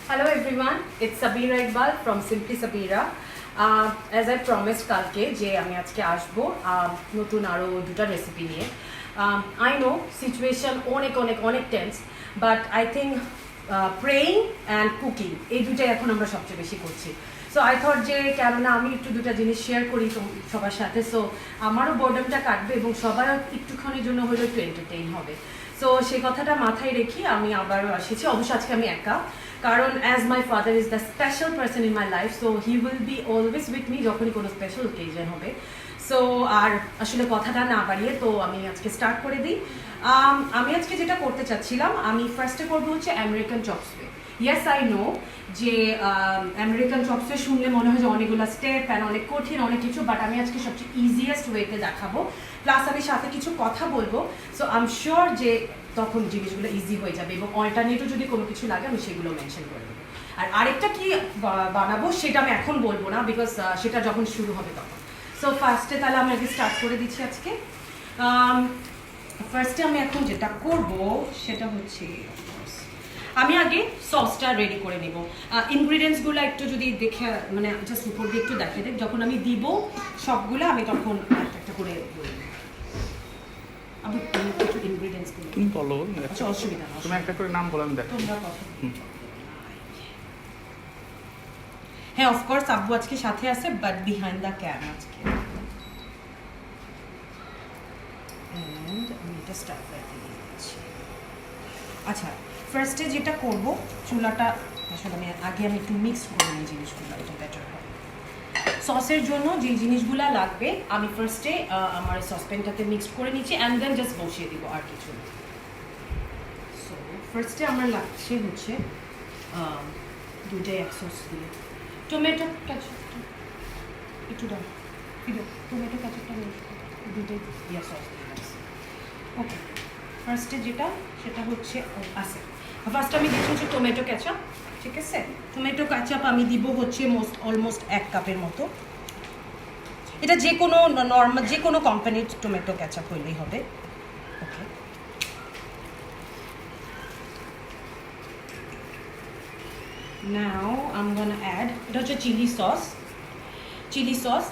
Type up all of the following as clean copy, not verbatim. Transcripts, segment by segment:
Hello everyone, it's Sabira Iqbal from Simply Sabira. As I promised কালকে যে আমি আজকে আসবো নতুন আরো দুটো রেসিপি নিয়ে। I know situation অনেক tense, but I think praying and cooking এই দুটাই এখন আমরা সবচেয়ে বেশি করছি। সো আই থট যে কেননা আমি একটু দুটো জিনিস শেয়ার করি সবার সাথে, সো আমারও বোর্ডমটা কাটবে এবং সবার একটুখানির জন্য হলেও একটু এন্টারটেইন হবে। সো সেই কথাটা মাথায় রেখে আমি আবারও এসেছি। অবশ্য আজকে আমি একা, কারণ as my father is the special person in my life, so he will be always with me যখনই কোনো স্পেশাল ওকেজন হবে। সো আর আসলে কথাটা না বাড়িয়ে তো আমি আজকে স্টার্ট করে দিই। আমি আজকে যেটা করতে চাচ্ছিলাম, আমি ফার্স্টে করবো হচ্ছে আমেরিকান চপসওয়ে। ইয়েস আই নো যে আমেরিকান চপসওয়ে শুনলে মনে হয় যে অনেকগুলো স্টেপ অ্যান্ড অনেক কঠিন অনেক কিছু, বাট আমি আজকে সবচেয়ে ইজিয়েস্ট ওয়েতে দেখাবো, প্লাস আমি সাথে কিছু কথা বলবো। সো আই এম শিওর যে তখন জিনিসগুলো ইজি হয়ে যাবে এবং অল্টারনেটিভ যদি কোনো কিছু লাগে আমি সেগুলো মেনশন করে দেবো। আর আরেকটা কি বানাবো সেটা আমি এখন বলবো না, বিকজ সেটা যখন শুরু হবে তখন। সো ফার্স্টে তাহলে আমি আগে স্টার্ট করে দিচ্ছি আজকে। ফার্স্টে আমি এখন যেটা করব সেটা হচ্ছে আমি আগে সসটা রেডি করে নেব। ইনগ্রিডিয়েন্টসগুলো একটু যদি দেখে মানে জাস্ট উপর দিয়ে একটু দেখে দেখ, যখন আমি দিব সবগুলো আমি তখন একটা করে আমি একটু ইনগ্রিডিয়েন্টসগুলো তুমি বলো। আচ্ছা অসুবিধা না, তুমি একটা করে নাম বলো, আমি দেখো। তোমরা কথা হ্যাঁ অফকোর্স আব্বু আজকে সাথে আছে, বাট বিহাইন্ড দ্য ক্যামেরা আজকে। আমি এটা স্টার্ট করে দিচ্ছি। আচ্ছা ফার্স্টে যেটা করব, চুলাটা আসলে আমি একটু মিক্স করে নিই জিনিসগুলো, এটা বেটার হবে। সসের জন্য যে জিনিসগুলো লাগবে আমি ফার্স্টে আমার সসপ্যানটাতে মিক্সড করে নিচ্ছি অ্যান্ড দেন জাস্ট বসিয়ে দিব, আর কিছু না। সো ফার্স্টে আমার লাগছে হচ্ছে দুইটাই এক সস দিয়ে টমেটো ক্যাচাপটা একটু দাও, টমেটো ক্যাচাপটা দুইটাই দিয়া সস দিয়ে লাগছে। ওকে ফার্স্টে যেটা সেটা হচ্ছে ফার্স্টে আমি দিচ্ছি হচ্ছে টমেটো ক্যাচাপ। ঠিক আছে, টমেটো ক্যাচাপ আমি দিব হচ্ছে অলমোস্ট 1 কাপের মতো। এটা যে কোনো নর্মাল যে কোনো কোম্পানির টমেটো ক্যাচাপ হইলেই হবে। Okay now I am gonna add, এটা হচ্ছে চিলি সস।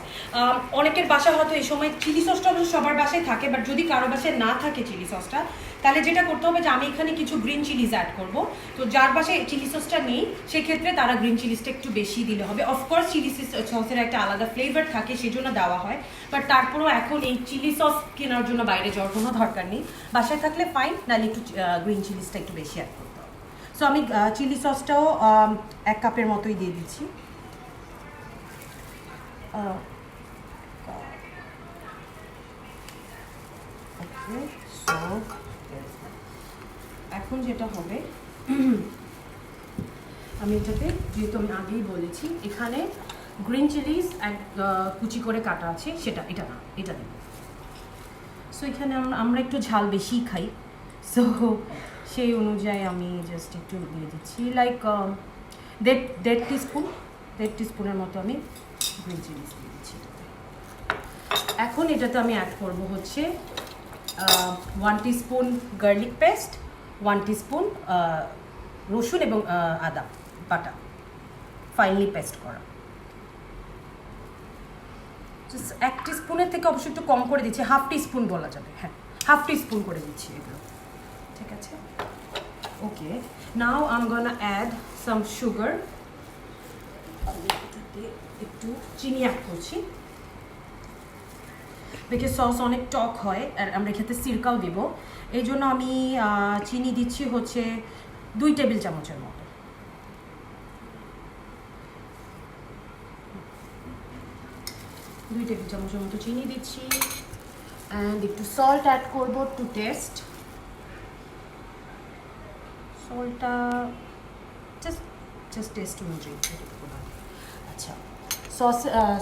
অনেকের বাসায় হয়তো এই সময় চিলি সসটা অবশ্য সবার বাসায় থাকে, বাট যদি কারো বাসায় না থাকে চিলি সসটা, তাহলে যেটা করতে হবে যে আমি এখানে কিছু গ্রিন চিলিজ অ্যাড করব। তো যার বাসায় চিলি সসটা নেই সেক্ষেত্রে তারা গ্রিন চিলিসটা একটু বেশি দিলে হবে। অফকোর্স চিলি সসের একটা আলাদা ফ্লেভার থাকে, সেই জন্য দেওয়া হয়, বাট তারপরেও এখন এই চিলি সস কেনার জন্য বাইরে যাওয়ার কোনো দরকার নেই। বাসায় থাকলে ফাইন, নাহলে একটু গ্রিন চিলিসটা একটু বেশি অ্যাড করতে হবে। সো আমি চিলি সসটাও 1 কাপের মতোই দিয়ে দিচ্ছি। সো এখন যেটা হবে আমি এটাতে, যেহেতু আমি আগেই বলেছি এখানে গ্রিন চিলিজ কুচি করে কাটা আছে, এটা না এটা দেব। সো এখানে আমরা একটু ঝাল বেশি খাই, সো সেই অনুযায়ী আমি জাস্ট একটু দিয়ে দিচ্ছি, লাইক 1.5 টিস্পুনের মতো আমি গ্রিন চিলিজ দিয়ে দিচ্ছি। এখন এটাতে আমি অ্যাড করব হচ্ছে 1 টিস্পুন গার্লিক পেস্ট, 1 টিস্পুন রসুন এবং আদা বাটা ফাইনলি পেস্ট করা। 1 টিস্পুনের থেকে অবশ্যই একটু কম করে দিচ্ছি, 1/2 টিস্পুন বলা যাবে, হ্যাঁ 1/2 টিস্পুন করে দিচ্ছি এগুলো। ঠিক আছে, okay now I am gonna add some sugar, একটু চিনি অ্যাড করছি, বিকজ সস অনেক টক হয় আর আমরা এক্ষেত্রে সিরকাও দেব, এই জন্য আমি চিনি দিচ্ছি হচ্ছে 2 টেবিল চামচের মতো। চিনি দিচ্ছি অ্যান্ড একটু সল্ট অ্যাড করবো টু টেস্ট। সল্টটা জাস্ট টেস্ট অনুযায়ী। আচ্ছা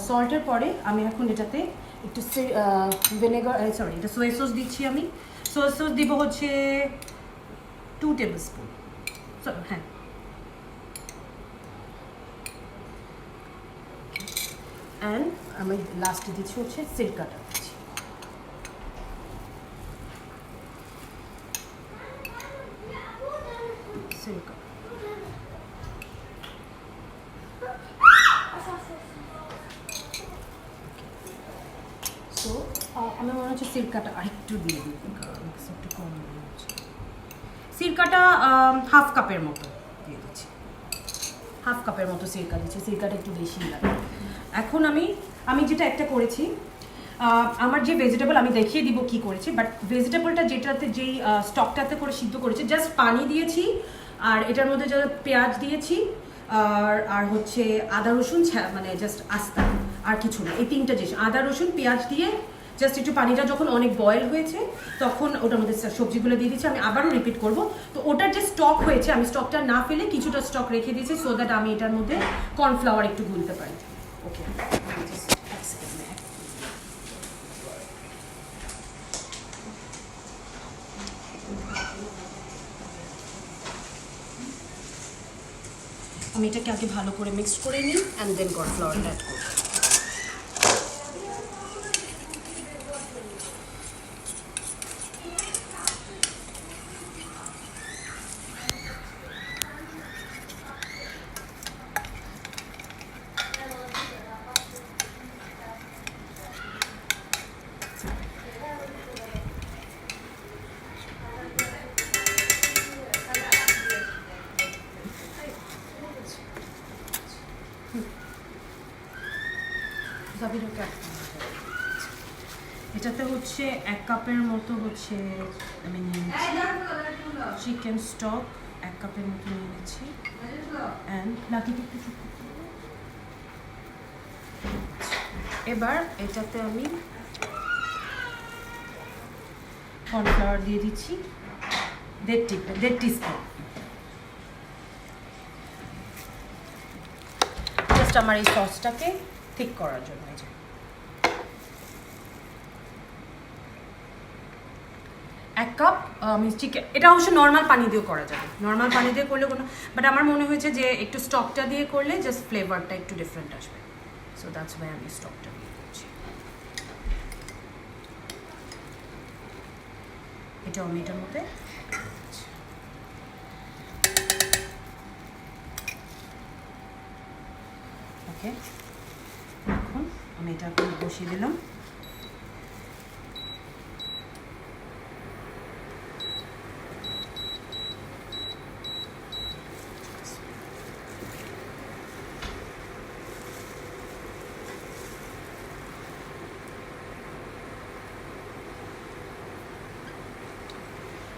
সল্টের পরে আমি এখন এটাতে একটু এটা সোয়া সস দিচ্ছি। আমি সোয়া সস দিব হচ্ছে 2 টেবিল স্পুন, হ্যাঁ অ্যান্ড আমি লাস্টে দিচ্ছি হচ্ছে সিরকাটা দিচ্ছি। সিরকা আমার মনে হচ্ছে সিরকাটা আরেকটু দিয়ে দিই, একটু কম মনে হচ্ছে। সিরকাটা হাফ কাপের মতো দিয়ে দিচ্ছি, হাফ কাপের মতো সিরকা দিচ্ছি, সিরকাটা একটু বেশি লাগে। এখন আমি যেটা একটা করেছি, আমার যে ভেজিটেবল আমি দেখিয়ে দিব কি করেছি, বাট ভেজিটেবলটা যেটাতে যেই স্টকটাতে করে সিদ্ধ করেছি, জাস্ট পানি দিয়েছি আর এটার মধ্যে যা পেঁয়াজ দিয়েছি আর হচ্ছে আদা রসুন, মানে জাস্ট আস্তা, আর কিছু না। এই তিনটা জিনিস, আদা রসুন পেঁয়াজ দিয়ে জাস্ট একটু পানিটা যখন অনেক বয়েল হয়েছে তখন ওটার মধ্যে সবজিগুলো দিয়ে দিচ্ছি। আমি আবারও রিপিট করব। তো ওটার যে স্টক হয়েছে আমি স্টকটা না ফেলে কিছুটা স্টক রেখে দিয়েছি, সো দ্যাট আমি এটার মধ্যে কর্নফ্লাওয়ার একটু গুলতে পারি। ওকে, আমি এটাকে আগে ভালো করে মিক্স করে নিই অ্যান্ড দেন কর্নফ্লাওয়ারটা অ্যাড করব। এটাতে হচ্ছে 1 কাপের মতো হচ্ছে আমি নিয়ে নিচ্ছি চিকেন স্টক, 1 কাপের মতো নিয়ে নিচ্ছি অ্যান্ড লাকিটা একটু চুপ করতে হবে। এবার এটাতে আমি কর্নফ্লাওয়ার দিয়ে দিচ্ছি 1.5 টিস্পুন। জাস্ট আমার এই সসটাকে ঠিক করার জন্য। 1 কাপ আমি চিকেন, এটা অবশ্য নর্মাল পানি দিয়েও করা যাবে, নর্মাল পানি দিয়ে করলে কোনো, বাট আমার মনে হয়েছে যে একটু স্টকটা দিয়ে করলে জাস্ট ফ্লেভারটা একটু ডিফারেন্ট আসবে, সো দ্যাটস ওয়াই আমি স্টকটা দিয়ে করছি। এটা আমি এটার মধ্যে ওকে, এখন আমি এটা বসিয়ে দিলাম।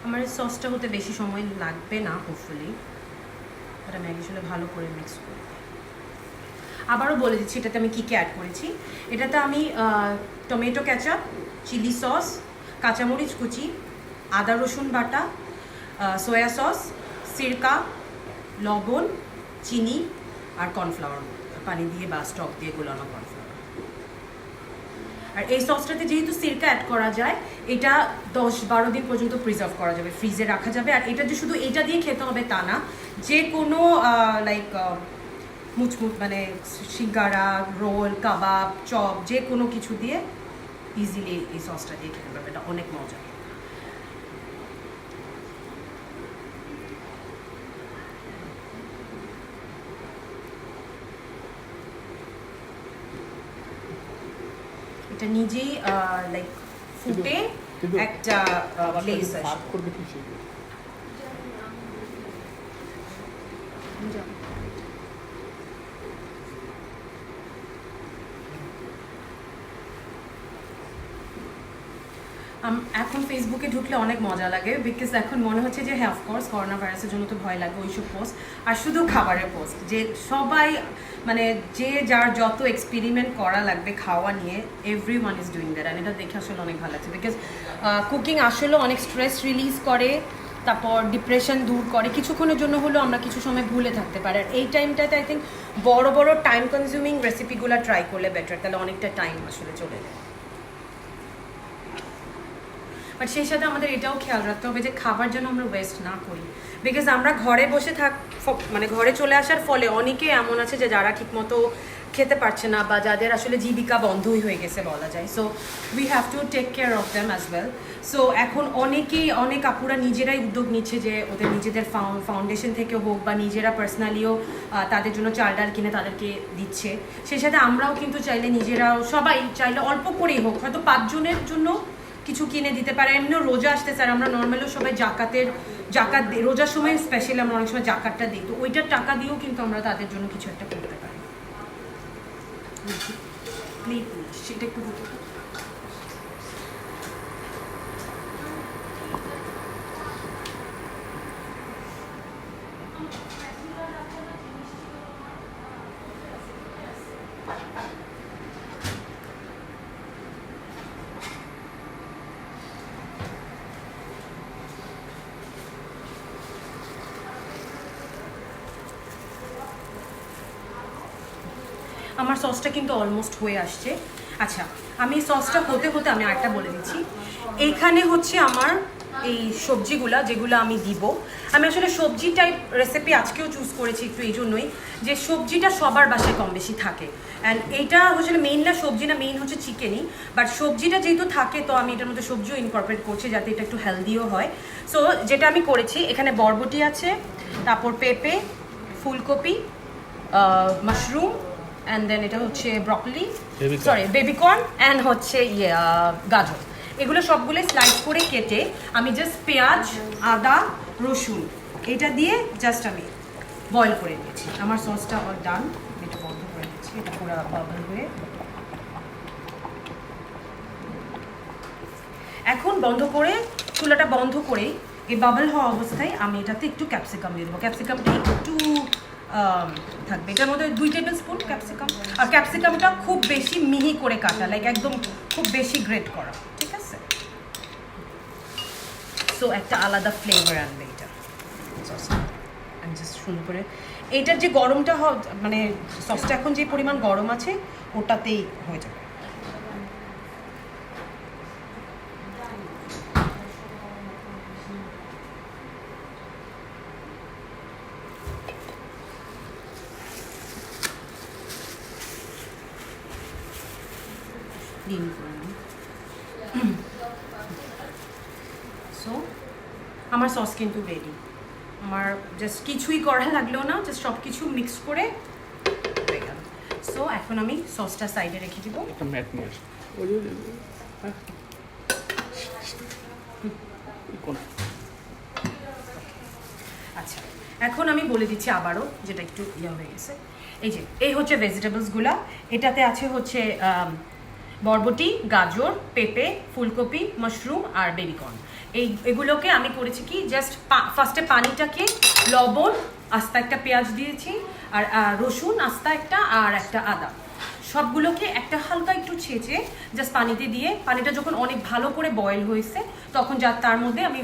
আমার এই সসটা হতে বেশি সময় লাগবে না হোপফুলি, বাট আমি আসলে ভালো করে মিক্স করি। আবারও বলে দিচ্ছি এটাতে আমি কী কী অ্যাড করেছি। এটাতে আমি টমেটো কেচাপ, চিলি সস, কাঁচামরিচ কুচি, আদা রসুন বাটা, সয়া সস, সিরকা, লবণ, চিনি আর কর্নফ্লাওয়ার পানি দিয়ে বা স্টক দিয়ে গোলানো কর্নফ্লাওয়ার। আর এই সসটাতে যেহেতু সিরকা অ্যাড করা যায়, এটা 10-12 দিন পর্যন্ত প্রিজার্ভ করা যাবে, ফ্রিজে রাখা যাবে। আর এটা যে শুধু এটা দিয়ে খেতে হবে তা না, যে কোনো লাইক মুচমুচ মানে সিঙ্গারা, রোল, কাবাব, চপ, যে কোনো কিছু দিয়ে ইজিলি এই সসটা দিয়ে খেতে পারবে, এটা অনেক মজা। এটা নিজেই লাইক ফুটে একটা গ্লেজ আসে। এখন ফেসবুকে ঢুকলে অনেক মজা লাগে, বিকজ এখন মনে হচ্ছে যে হ্যাঁ অফকোর্স করোনা ভাইরাসের জন্য তো ভয় লাগে ওইসব পোস্ট, আর শুধু খাবারের পোস্ট, যে সবাই মানে যে যার যত এক্সপেরিমেন্ট করা লাগবে খাওয়া নিয়ে, every one is doing that, and এটা দেখে আসলে অনেক ভালো লাগছে। বিকজ কুকিং আসলে অনেক স্ট্রেস রিলিজ করে, তারপর ডিপ্রেশন দূর করে, কিছুক্ষণের জন্য হলেও আমরা কিছু সময় ভুলে থাকতে পারি। আর এই টাইমটাতে আই থিঙ্ক বড় বড় টাইম কনজিউমিং রেসিপিগুলো ট্রাই করলে বেটার, তাহলে অনেকটা টাইম আসলে চলে যায়। বাট সেই সাথে আমাদের এটাও খেয়াল রাখতে হবে যে খাবার যেন আমরা ওয়েস্ট না করি, বিকজ আমরা ঘরে বসে মানে ঘরে চলে আসার ফলে অনেকে এমন আছে যে যারা ঠিকমতো খেতে পারছে না বা যাদের আসলে জীবিকা বন্ধই হয়ে গেছে বলা যায়, so we have to take care of them as well. So এখন অনেক আপুরা নিজেরাই উদ্যোগ নিচ্ছে যে ওদের নিজেদের ফাউন্ডেশন থেকে হোক বা নিজেরা পার্সোনালিও তাদের জন্য চাল ডাল কিনে তাদেরকে দিচ্ছে। সেই সাথে আমরাও কিন্তু চাইলে নিজেরাও সবাই চাইলে অল্প করেই হোক, হয়তো 5 জনের জন্য কিছু কিনে দিতে পারে। এমনিও রোজা আসতে স্যার, আমরা নর্মালিও সবাই জাকাত দিই, রোজার সময় স্পেশালি আমরা অনেক সময় জাকাতটা দিই, তো ওইটার টাকা দিয়েও কিন্তু আমরা তাদের জন্য কিছু একটা করতে পারি। প্লিজ সেটা একটু বলতে। আমার সসটা কিন্তু অলমোস্ট হয়ে আসছে। আচ্ছা, আমি সসটা হতে হতে আমি আরেকটা বলে দিচ্ছি। এইখানে হচ্ছে আমার এই সবজিগুলা যেগুলো আমি দিব, আমি আসলে সবজি টাইপ রেসিপি আজকেও চুজ করেছি একটু এই জন্যই যে সবজিটা সবার বাসায় কম বেশি থাকে। অ্যান্ড এইটা হচ্ছে মেইনটা সবজি না, মেইন হচ্ছে চিকেনই, বাট সবজিটা যেহেতু থাকে তো আমি এটার মধ্যে সবজিও ইনকর্পোরেট করছি যাতে এটা একটু হেলদিও হয়। সো যেটা আমি করেছি, এখানে বরবটি আছে, তারপর পেঁপে, ফুলকপি, মাশরুম, অ্যান্ড দেন এটা হচ্ছে ব্রকলি, সরি বেবিকর্ন, অ্যান্ড হচ্ছে গাজর। এগুলো সবগুলো স্লাইস করে কেটে আমি জাস্ট পেঁয়াজ, আদা, রসুন এটা দিয়ে জাস্ট আমি বয়েল করে নিয়েছি। আমার সসটা অল ডান। এটা বন্ধ করে দিচ্ছি, এটা পুরো বাবল হয়ে। এখন বন্ধ করে, চুলাটা বন্ধ করে এই বাবল হওয়া অবস্থায় আমি এটাতে একটু ক্যাপসিকাম দিয়ে দেবো। ক্যাপসিকামটা একটু থাকবে, এটার মধ্যে 2 টেবিল স্পুন ক্যাপসিকাম। আর ক্যাপসিকামটা খুব বেশি মিহি করে কাটা, লাইক একদম খুব বেশি গ্রেট করা, ঠিক আছে? সো একটা আলাদা ফ্লেভার আনবে এটা সসটা। আমি জাস্ট সুন্দর করে এইটার যে গরমটা মানে সসটা এখন যে পরিমাণ গরম আছে ওটাতেই হয়ে যাবে। সো আমার সস কিন্তু রেডি। আমার জাস্ট কিছুই করা লাগলেও না, জাস্ট সব কিছু মিক্স করে হয়ে গেল। সো এখন আমি সসটা সাইডে রেখে দিব। আচ্ছা, এখন আমি বলে দিচ্ছি আবারও, যেটা একটু হয়ে গেছে। এই হচ্ছে ভেজিটেবলসগুলা। এটাতে আছে হচ্ছে বরবটি, গাজর, পেঁপে, ফুলকপি, মাশরুম আর বেবিকর্ন। এগুলোকে আমি করেছি কি, জাস্ট ফার্স্টে পানিটাকে লবণ, আস্তা একটা পেঁয়াজ দিয়েছি, আর রসুন আস্তা একটা, আর একটা আদা, সবগুলোকে একটা হালকা একটু ছেঁচে জাস্ট পানিতে দিয়ে, পানিটা যখন অনেক ভালো করে বয়েল হয়েছে তখন তার মধ্যে আমি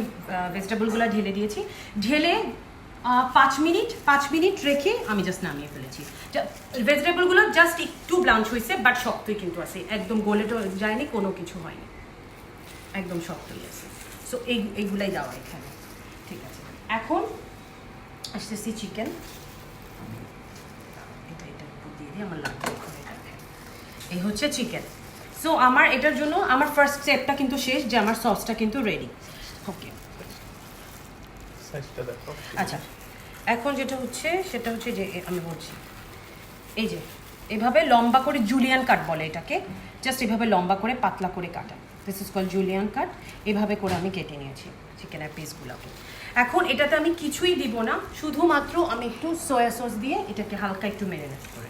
ভেজিটেবলগুলো ঢেলে দিয়েছি। ঢেলে 5 মিনিট রেখে আমি জাস্ট নামিয়ে ফেলেছি। ভেজিটেবলগুলো জাস্ট একটু ব্লাঞ্চ হয়েছে, বাট শক্তই কিন্তু আছে, একদম গলে যায়নি, কোনো কিছু হয়নি, একদম শক্তই আছে। সো এইগুলাই দেওয়া এখানে, ঠিক আছে? এখন আসতেছি চিকেন। এটা দিয়ে দিই, আমার লাগবে। এই হচ্ছে চিকেন। সো আমার এটার জন্য আমার ফার্স্ট স্টেপটা কিন্তু শেষ, যে আমার সসটা কিন্তু রেডি। ওকে, আচ্ছা, এখন যেটা হচ্ছে সেটা হচ্ছে যে আমি বলছি, এই যে এভাবে লম্বা করে জুলিয়ান কাট বলে এটাকে, জাস্ট এভাবে লম্বা করে পাতলা করে কাটা, দিস ইজ কল জুলিয়ান কাট। এভাবে করে আমি কেটে নিয়েছি চিকেনের পিসগুলোকে। এখন এটাতে আমি কিছুই দিব না, শুধুমাত্র আমি একটু সয়া সস দিয়ে এটাকে হালকা একটু মেরিনেট করে,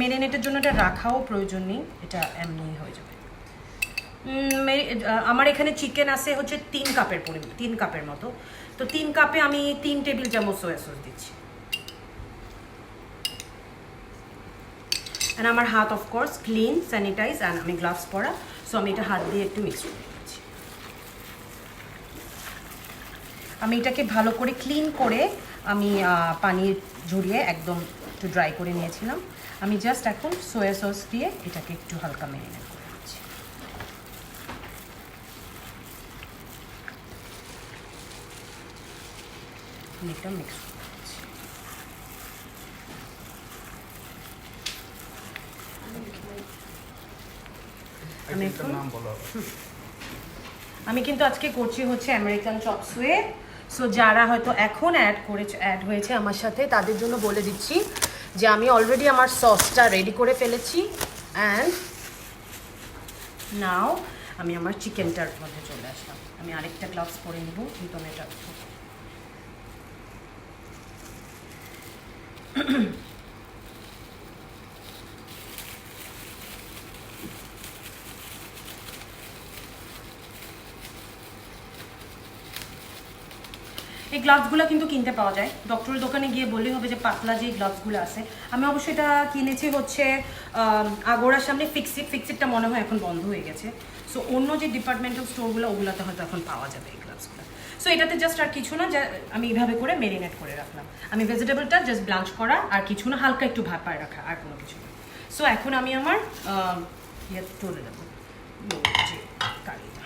মেরিনেটের জন্য এটা রাখাও প্রয়োজন নেই, এটা এমনি হয়ে যাবে। আমার এখানে চিকেন আছে হচ্ছে 3 কাপের পরিমাণ, 3 কাপের মতো। তো 3 কাপে আমি 3 টেবিল চামচ সয়া সস দিচ্ছি। অ্যান্ড আমার হাত অফকোর্স ক্লিন, স্যানিটাইজ, অ্যান্ড আমি গ্লাভস পরা, সো আমি এটা হাত দিয়ে একটু মিক্স করে দিচ্ছি। আমি এটাকে ভালো করে ক্লিন করে আমি পানি ঝরিয়ে একদম একটু ড্রাই করে নিয়েছিলাম। আমি জাস্ট এখন সয়া সস দিয়ে এটাকে একটু হালকা মেরিনেট করে দিচ্ছি। এটা মিক্স করে দিচ্ছি। দেখুন আমি কিন্তু আজকে করছি হচ্ছে আমেরিকান চপসুয়ে। সো যারা হয়তো এখন অ্যাড হয়েছে আমার সাথে তাদের জন্য বলে দিচ্ছি যে আমি অলরেডি আমার সসটা রেডি করে ফেলেছি। অ্যান্ড নাও আমি আমার চিকেনটার মধ্যে চলে আসলাম। আমি আরেকটা গ্লাভস পরে নেব, কিন্তু আমি এটা এই গ্লাভসগুলো কিন্তু কিনতে পাওয়া যায়, ডক্টরের দোকানে গিয়ে বললেই হবে যে পাতলা যে গ্লাভসগুলো আছে। আমি অবশ্যই এটা কিনেছি হচ্ছে আগোড়ার সামনে ফিক্সিটটা মনে হয় এখন বন্ধ হয়ে গেছে। সো অন্য যে ডিপার্টমেন্টাল স্টোরগুলো ওগুলোতে হয়তো এখন পাওয়া যাবে এই গ্লাভসগুলো। সো এটাতে জাস্ট আর কিছু না, আমি এইভাবে করে মেরিনেট করে রাখলাম। আমি ভেজিটেবলটা জাস্ট ব্লাঞ্চ করা, আর কিছু না, হালকা একটু ভাপায় রাখা, আর কোনো কিছু না। সো এখন আমি আমার ইয়ে তুলে দেবো যে কারিটা।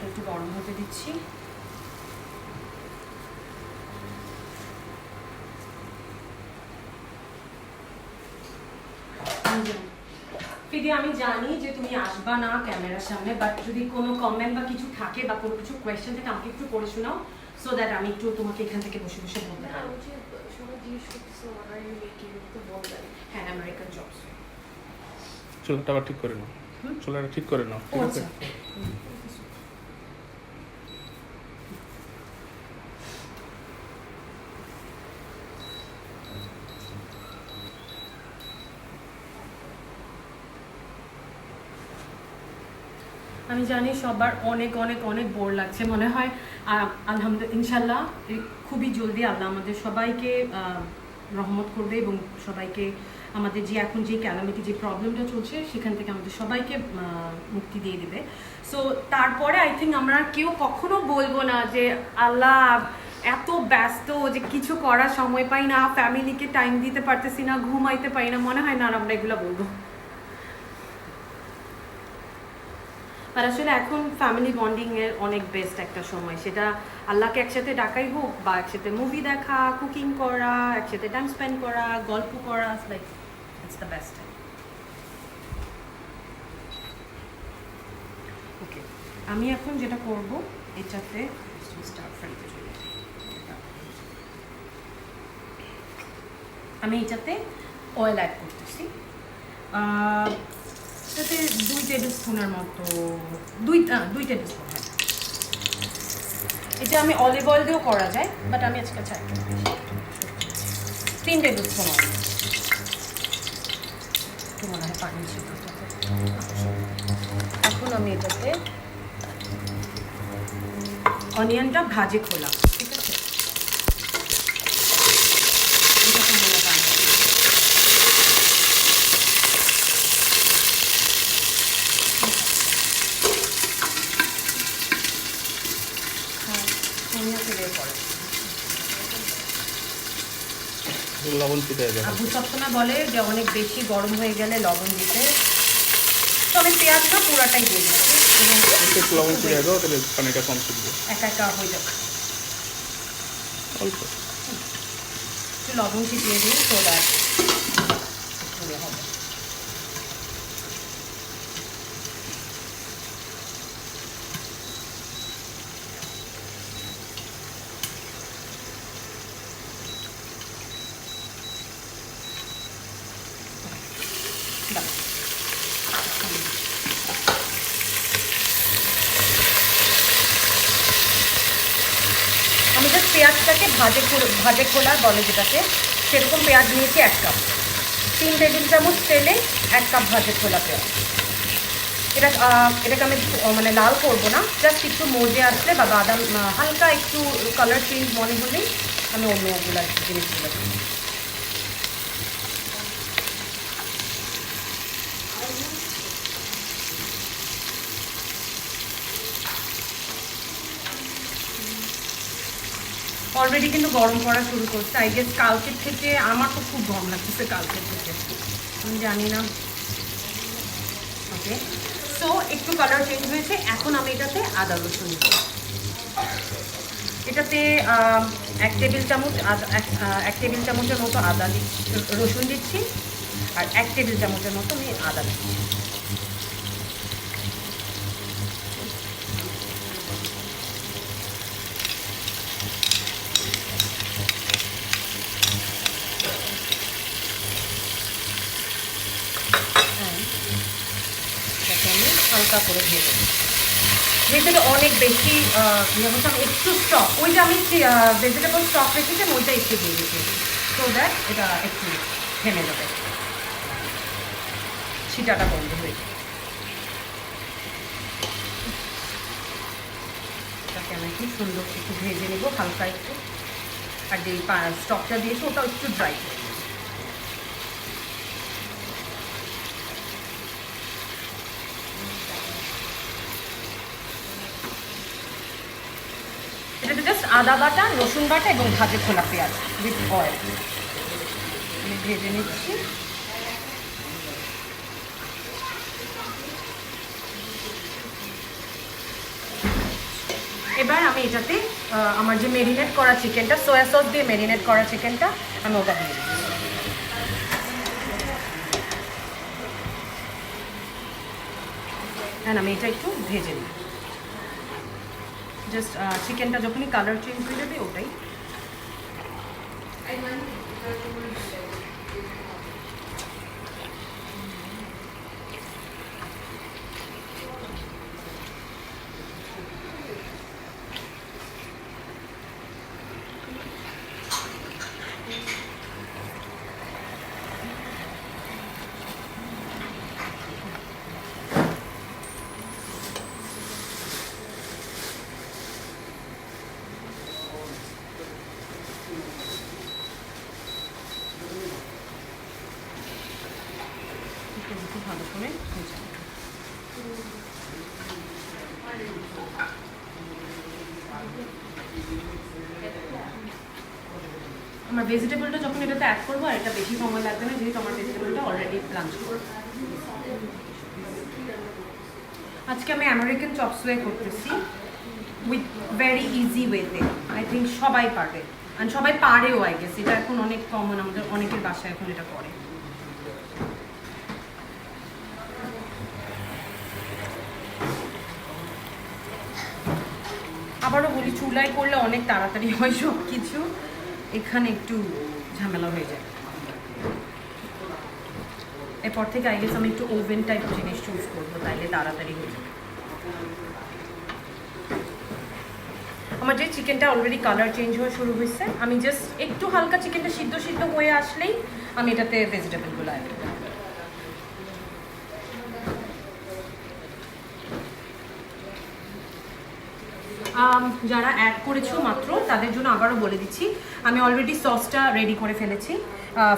একটু গরম হতে দিচ্ছি। ফিদি, আমি জানি যে তুমি আসবা না ক্যামেরার সামনে, বাট যদি কোনো কমেন্ট বা কিছু থাকে বা কোনো কিছু কোয়েশ্চেন থাকে আমাকে একটু করে শোনাও, সো দ্যাট আমি একটু তোমাকে এখান থেকে বসে বসে বলতে পারি। হ্যাঁ, আমেরিকান জবস। চুলাটা আবার ঠিক করে নাও, চুলাটা ঠিক করে নাও, ঠিক আছে? আমি জানি সবার অনেক অনেক অনেক বোর লাগছে মনে হয়। আলহামদুলিল্লাহ, ইনশাল্লাহ খুবই জলদি আল্লাহ আমাদের সবাইকে রহমত করবে এবং সবাইকে আমাদের যে এখন যে ক্যালামিটি, যে প্রবলেমটা চলছে সেখান থেকে আমাদের সবাইকে মুক্তি দিয়ে দেবে। সো তারপরে আই থিঙ্ক আমরা কেউ কখনো বলবো না যে আল্লাহ এত ব্যস্ত যে কিছু করার সময় পাই না, ফ্যামিলিকে টাইম দিতে পারতেছি না, ঘুমাইতে পারি না, মনে হয় না আর আমরা এগুলো বলবো। আর আসলে এখন ফ্যামিলি বন্ডিংয়ের অনেক বেস্ট একটা সময়, সেটা আল্লাহকে একসাথে ডাকাই হোক বা একসাথে মুভি দেখা, কুকিং করা, একসাথে টাইম স্পেন্ড করা, গল্প করা, like it's the best time. Okay, আমি এখন যেটা করব এটাতে আমি এটাতে অয়েল অ্যাড করতেছি। এটাতে 2 টেবিল স্পুনের মতো, 2 টেবিল স্পুন। হ্যাঁ, এটা আমি অলিভ অয়েল দিয়েও করা যায়, বাট আমি আজকে চাই 3 টেবিল স্পুন অয়েল। একটু মনে হয় পানি ছিল। এখন আমি এটাতে অনিয়নটা ভাজে খোলা, ঠিক আছে? লবণ চিটে যাবে। আবু সবসময় বলে যে অনেক বেশি গরম হয়ে গেলে লবণ দিতে, তো আমি পেঁয়াজটা পুরাটাই দিয়ে দিচ্ছি। একটু লবণ চিটে দাও, তাহলে পানিটা কম শুকবে, একা একা হয়ে যাবে। অল্প একটু লবণ ছিটিয়ে দিই, তো দ্যাট হবে। আমি জাস্ট পেঁয়াজটাকে ভাজে খোলা বলে যেটাকে, সেরকম পেঁয়াজ নিয়েছি 1 কাপ। 3 টেবিল চামচ তেলে 1 কাপ ভাজে খোলা পেঁয়াজ। এটাকে আমি মানে লাল করবো না, জাস্ট একটু মজে আসলে বা বাদাম হালকা একটু কালার চেঞ্জ মনে হলেই আমি অন্য ওগুলো জিনিসগুলো দিই। অলরেডি কিন্তু গরম করা শুরু করছে। আই গেস কালকের থেকে আমার তো খুব গরম লাগতেছে কালকের থেকে। আমি জানি না। ওকে, সো একটু কালার চেঞ্জ হয়েছে। এখন আমি এটাতে আদা রসুন দিব। এটাতে 1 টেবিল চামচ আদা, 1 টেবিল চামচের মতো আদা রসুন দিচ্ছি, আর 1 টেবিল চামচের মতো আমি আদা দিচ্ছি। আমি হালকা করে ভেজে নিই। ভেজে অনেক বেশি ইয়ে হচ্ছে, আমি একটু স্টক, ওইটা আমি ভেজিটেবল স্টক রেখেছি, আমি ওইটা একটু দিয়ে দিচ্ছি, সো দ্যাট এটা একটু থেমে যাবে, ছিটাটা বন্ধ হয়ে যাবে। এটাকে আমি একটু সুন্দর একটু ভেজে নেবো হালকা একটু, আর যে স্টকটা দিয়েছি ওটাও একটু ড্রাই করে। এটাতে জাস্ট আদা বাটা, রসুন বাটা এবং ভাজে খোলা পেঁয়াজ উইথ অয়েল আমি ভেজে নিচ্ছি। এবার আমি এটাতে আমার যে মেরিনেট করা চিকেনটা, সয়া সস দিয়ে মেরিনেট করা চিকেনটা, আমি ওটা দিয়ে দিচ্ছি। হ্যাঁ, আমি এটা একটু ভেজে নিই, জাস্ট চিকেনটা যখনই কালার চেঞ্জ হয়ে যাবে ওটাই। ভালো করে ভেজে নিই। আমার ভেজিটেবলটা যখন এটাতে অ্যাড করবো, আর এটা বেশি সময় লাগবে না, যেহেতু আমার ভেজিটেবলটা অলরেডি প্লাঞ্চ করবো। আজকে আমি আমেরিকান চপ সুয়ে করতেছি উইথ ভেরি ইজি ওয়েতে। আই থিঙ্ক সবাই পারবে, আর সবাই পারেও, আই গেস এটা এখন অনেক কমন, আমাদের অনেকের বাসায় এখন এটা করে। আবারও বলি, চুলায় করলে অনেক তাড়াতাড়ি হয় সব কিছু, এখানে একটু ঝামেলা হয়ে যায়। এরপর থেকে আই গেস আমি একটু ওভেন টাইপ জিনিস চুজ করবো, তাইলে তাড়াতাড়ি হয়ে যাবে। আমার যে চিকেনটা অলরেডি কালার চেঞ্জ হয়ে শুরু হয়েছে, আমি জাস্ট একটু হালকা চিকেনটা সিদ্ধ সিদ্ধ হয়ে আসলেই আমি এটাতে ভেজিটেবলগুলো অ্যাড করব। যারা অ্যাড করেছো মাত্র, তাদের জন্য আবারও বলে দিচ্ছি, আমি অলরেডি সসটা রেডি করে ফেলেছি।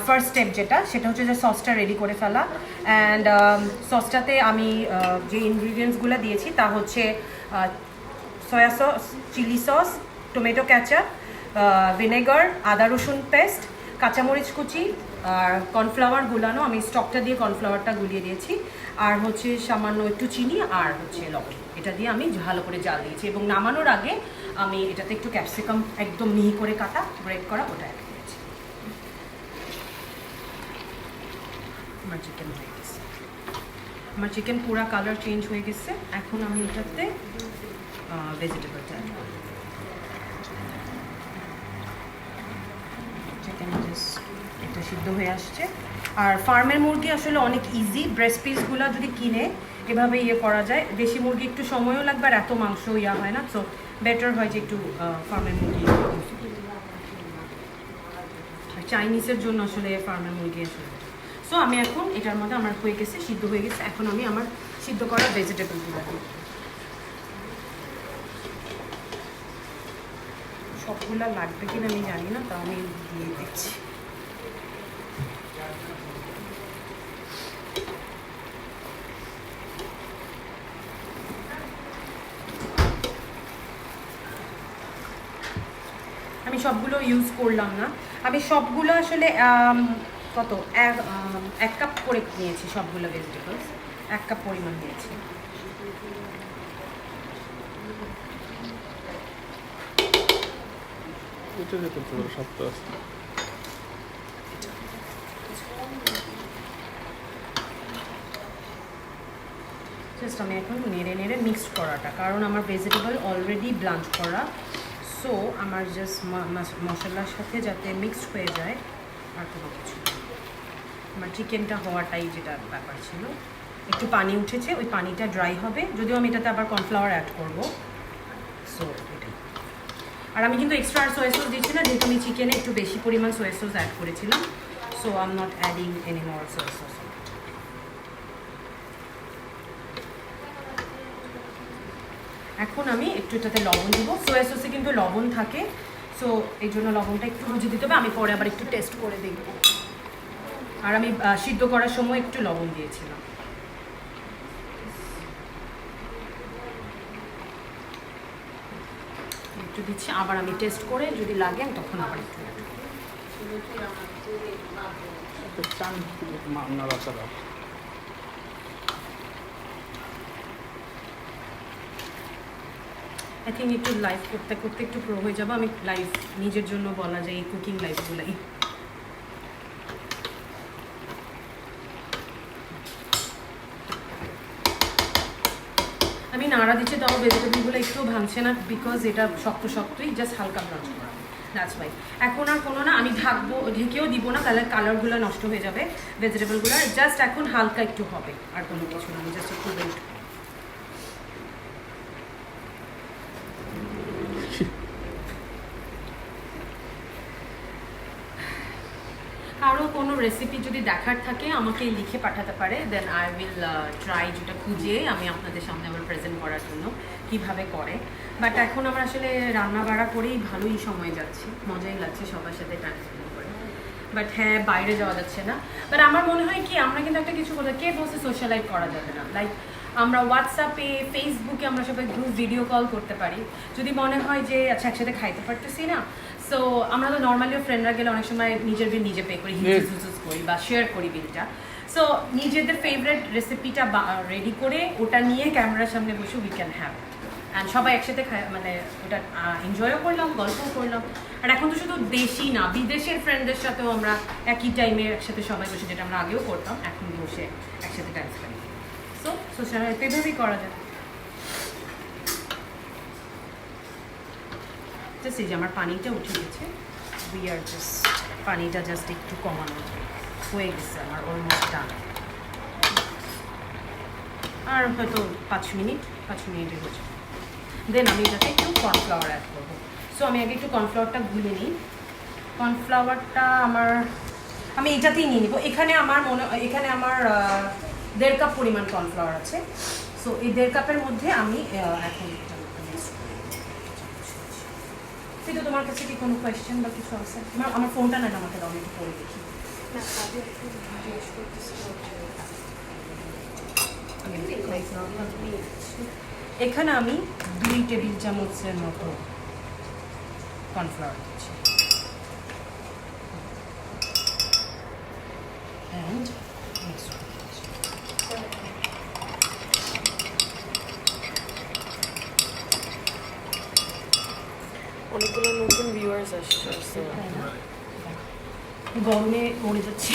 ফার্স্ট স্টেপ যেটা, সেটা হচ্ছে যে সসটা রেডি করে ফেলা। অ্যান্ড সসটাতে আমি যে ইনগ্রিডিয়েন্টসগুলো দিয়েছি তা হচ্ছে soya sauce, chilli sauce, tomato ketchup, vinegar, আদা রসুন পেস্ট, কাঁচামরিচ কুচি, আর কর্নফ্লাওয়ার গুলানো, আমি স্টকটা দিয়ে কর্নফ্লাওয়ারটা গুলিয়ে দিয়েছি, আর হচ্ছে সামান্য একটু চিনি, আর হচ্ছে লবণ। এটা দিয়ে আমি ভালো করে জাল দিয়েছি, এবং নামানোর আগে আমি এটাতে একটু ক্যাপসিকাম একদম মিহি করে কাটা, ব্রেড করা, ওটা অ্যাড করেছি। আমার চিকেন হয়ে গেছে, আমার চিকেন পুরা কালার চেঞ্জ হয়ে গেছে। এখন আমি এটাতে ভেজিটেবলটা অ্যাড করব। চিকেন জাস্ট এটা সিদ্ধ হয়ে আসছে। আর ফার্মের মুরগি আসলে অনেক ইজি, ব্রেস্ট পিসগুলো যদি কিনে এভাবে ইয়ে করা যায়, দেশি মুরগি একটু সময়ও লাগবে, আর এত মাংস ইয়া হয় না, সো বেটার হয় যে একটু ফার্মের মুরগি। আর চাইনিজের জন্য আসলে ফার্মের মুরগি আসলে। সো আমি এখন এটার মধ্যে আমার হয়ে গেছে, সিদ্ধ হয়ে গেছে, এখন আমি আমার সিদ্ধ করা ভেজিটেবলগুলো দিই। সবগুলা লাগবে কিনা আমি জানি না, তা আমি দিয়ে দিচ্ছি। আমি সবগুলো ইউজ করলাম না, আমি সবগুলো আসলে কত 1 কাপ করে নিয়েছি সবগুলো ভেজিটেবলস, 1 কাপ পরিমাণ নিয়েছি। এটা যে করতে পারো, সব তো আছে। জাস্ট আমি এখন নেড়ে নেড়ে মিক্সড করাটা, কারণ আমার ভেজিটেবল অলরেডি ব্লাঞ্চ করা, সো আমার জাস্ট মশলার সাথে যাতে মিক্সড হয়ে যায়, আর কোনো কিছু না। আমার চিকেনটা হওয়াটাই যেটা ব্যাপার ছিল। একটু পানি উঠেছে, ওই পানিটা ড্রাই হবে, যদিও আমি এটাতে আবার কর্নফ্লাওয়ার অ্যাড করবো। সো এটাই। আর আমি কিন্তু এক্সট্রা আর সোয়া সস দিচ্ছি না, যেহেতু আমি চিকেনে একটু বেশি পরিমাণ সোয়া সস অ্যাড করেছিলাম, so I am not adding any more soya sauce. এখন আমি একটু এটাতে লবণ দিব, সোয়া সসে কিন্তু লবণ থাকে, সো এই জন্য লবণটা একটু বুঝে দিতে হবে। আমি পরে আবার একটু টেস্ট করে দেখব। আর আমি সিদ্ধ করার সময় একটু লবণ দিয়েছিলাম। একটু দিচ্ছি, আবার আমি টেস্ট করে যদি লাগে আমি তখন আবার একটু নাড়াচাড়া। আই থিঙ্ক একটু লাইভ করতে করতে একটু প্রো হয়ে যাবো। আমি লাইভ নিজের জন্য বলা যায় এই কুকিং লাইভগুলাই। আমি নাড়া দিচ্ছি, তাও ভেজিটেবলগুলো একটু ভাঙছে না, বিকজ এটা শক্ত শক্তই, জাস্ট হালকা ব্রাউন করা, দ্যাটস ওয়াই। এখন আর কোনো না, আমি ঢাকবো, ঢেকেও দিব না, তাহলে কালারগুলো নষ্ট হয়ে যাবে ভেজিটেবলগুলো। জাস্ট এখন হালকা একটু হবে, আর কোনো কিছু না, আমি জাস্ট একটু ওয়েট। কারো কোনো রেসিপি যদি দেখার থাকে আমাকে লিখে পাঠাতে পারে, দেন আই উইল ট্রাই, যেটা খুঁজে আমি আপনাদের সামনে আবার প্রেজেন্ট করার জন্য কিভাবে করে। বাট এখন আমরা আসলে রান্না বাড়া করেই ভালোই সময় যাচ্ছে, মজাই লাগছে সবার সাথে টাইম স্পেন্ড করে। বাট হ্যাঁ, বাইরে যাওয়া যাচ্ছে না। বাট আমার মনে হয় কি, আমরা কিন্তু একটা কিছু কথা, কে বলছে সোশ্যালাইজ করা যাবে না, লাইক আমরা হোয়াটসঅ্যাপে, ফেসবুকে আমরা সবাই গ্রুপ ভিডিও কল করতে পারি। যদি মনে হয় যে আচ্ছা একসাথে খাইতে পারতেছি না, সো আমরা তো নর্মালিও ফ্রেন্ডরা গেলে অনেক সময় নিজের বিল নিজে পে করি, হিউজ করি বা শেয়ার করি বিলটা। সো নিজেদের ফেভারিট রেসিপিটা রেডি করে ওটা নিয়ে ক্যামেরার সামনে বসে উই ক্যান হ্যাভ, অ্যান্ড সবাই একসাথে মানে ওটা এনজয়ও করলাম, গল্পও করলাম। আর এখন তো শুধু দেশি না, বিদেশের ফ্রেন্ডদের সাথেও আমরা একই টাইমে একসাথে সবাই বসে, যেটা আমরা আগেও করতাম, এখন বসে একসাথে টাইম স্পেন্ড করি। সো সোশ্যাল এভাবেই করা যায়। জাস্ট এই যে আমার পানিটা উঠে গেছে, উই আর জাস্ট পানিটা জাস্ট একটু কমানো হয়ে গেছে আমার, অলমোস্ট ডান। আর হয়তো 5 মিনিটের হচ্ছে। দেন আমি এটাতে একটু কর্নফ্লাওয়ার অ্যাড করবো। সো আমি আগে একটু কর্নফ্লাওয়ারটা গুলে নিই। কর্নফ্লাওয়ারটা আমি এটাতেই নিয়ে নিব। এখানে আমার 1.5 কাপ পরিমাণ কর্নফ্লাওয়ার আছে। সো এই 1.5 কাপের মধ্যে আমি এখন তো তোমার কাছে কি কোনো কোয়েশ্চেন বা কিছু আছে? আমার ফোনটা না আমাকে দাও, একটু পরে দেখি। এখানে আমি 2 টেবিল চামচের মতো কর্নফ্লাওয়ার দিচ্ছি, অ্যান্ড অনেকগুলো নতুন ভিউয়ার্স আসছে, গরমে পড়ে যাচ্ছে।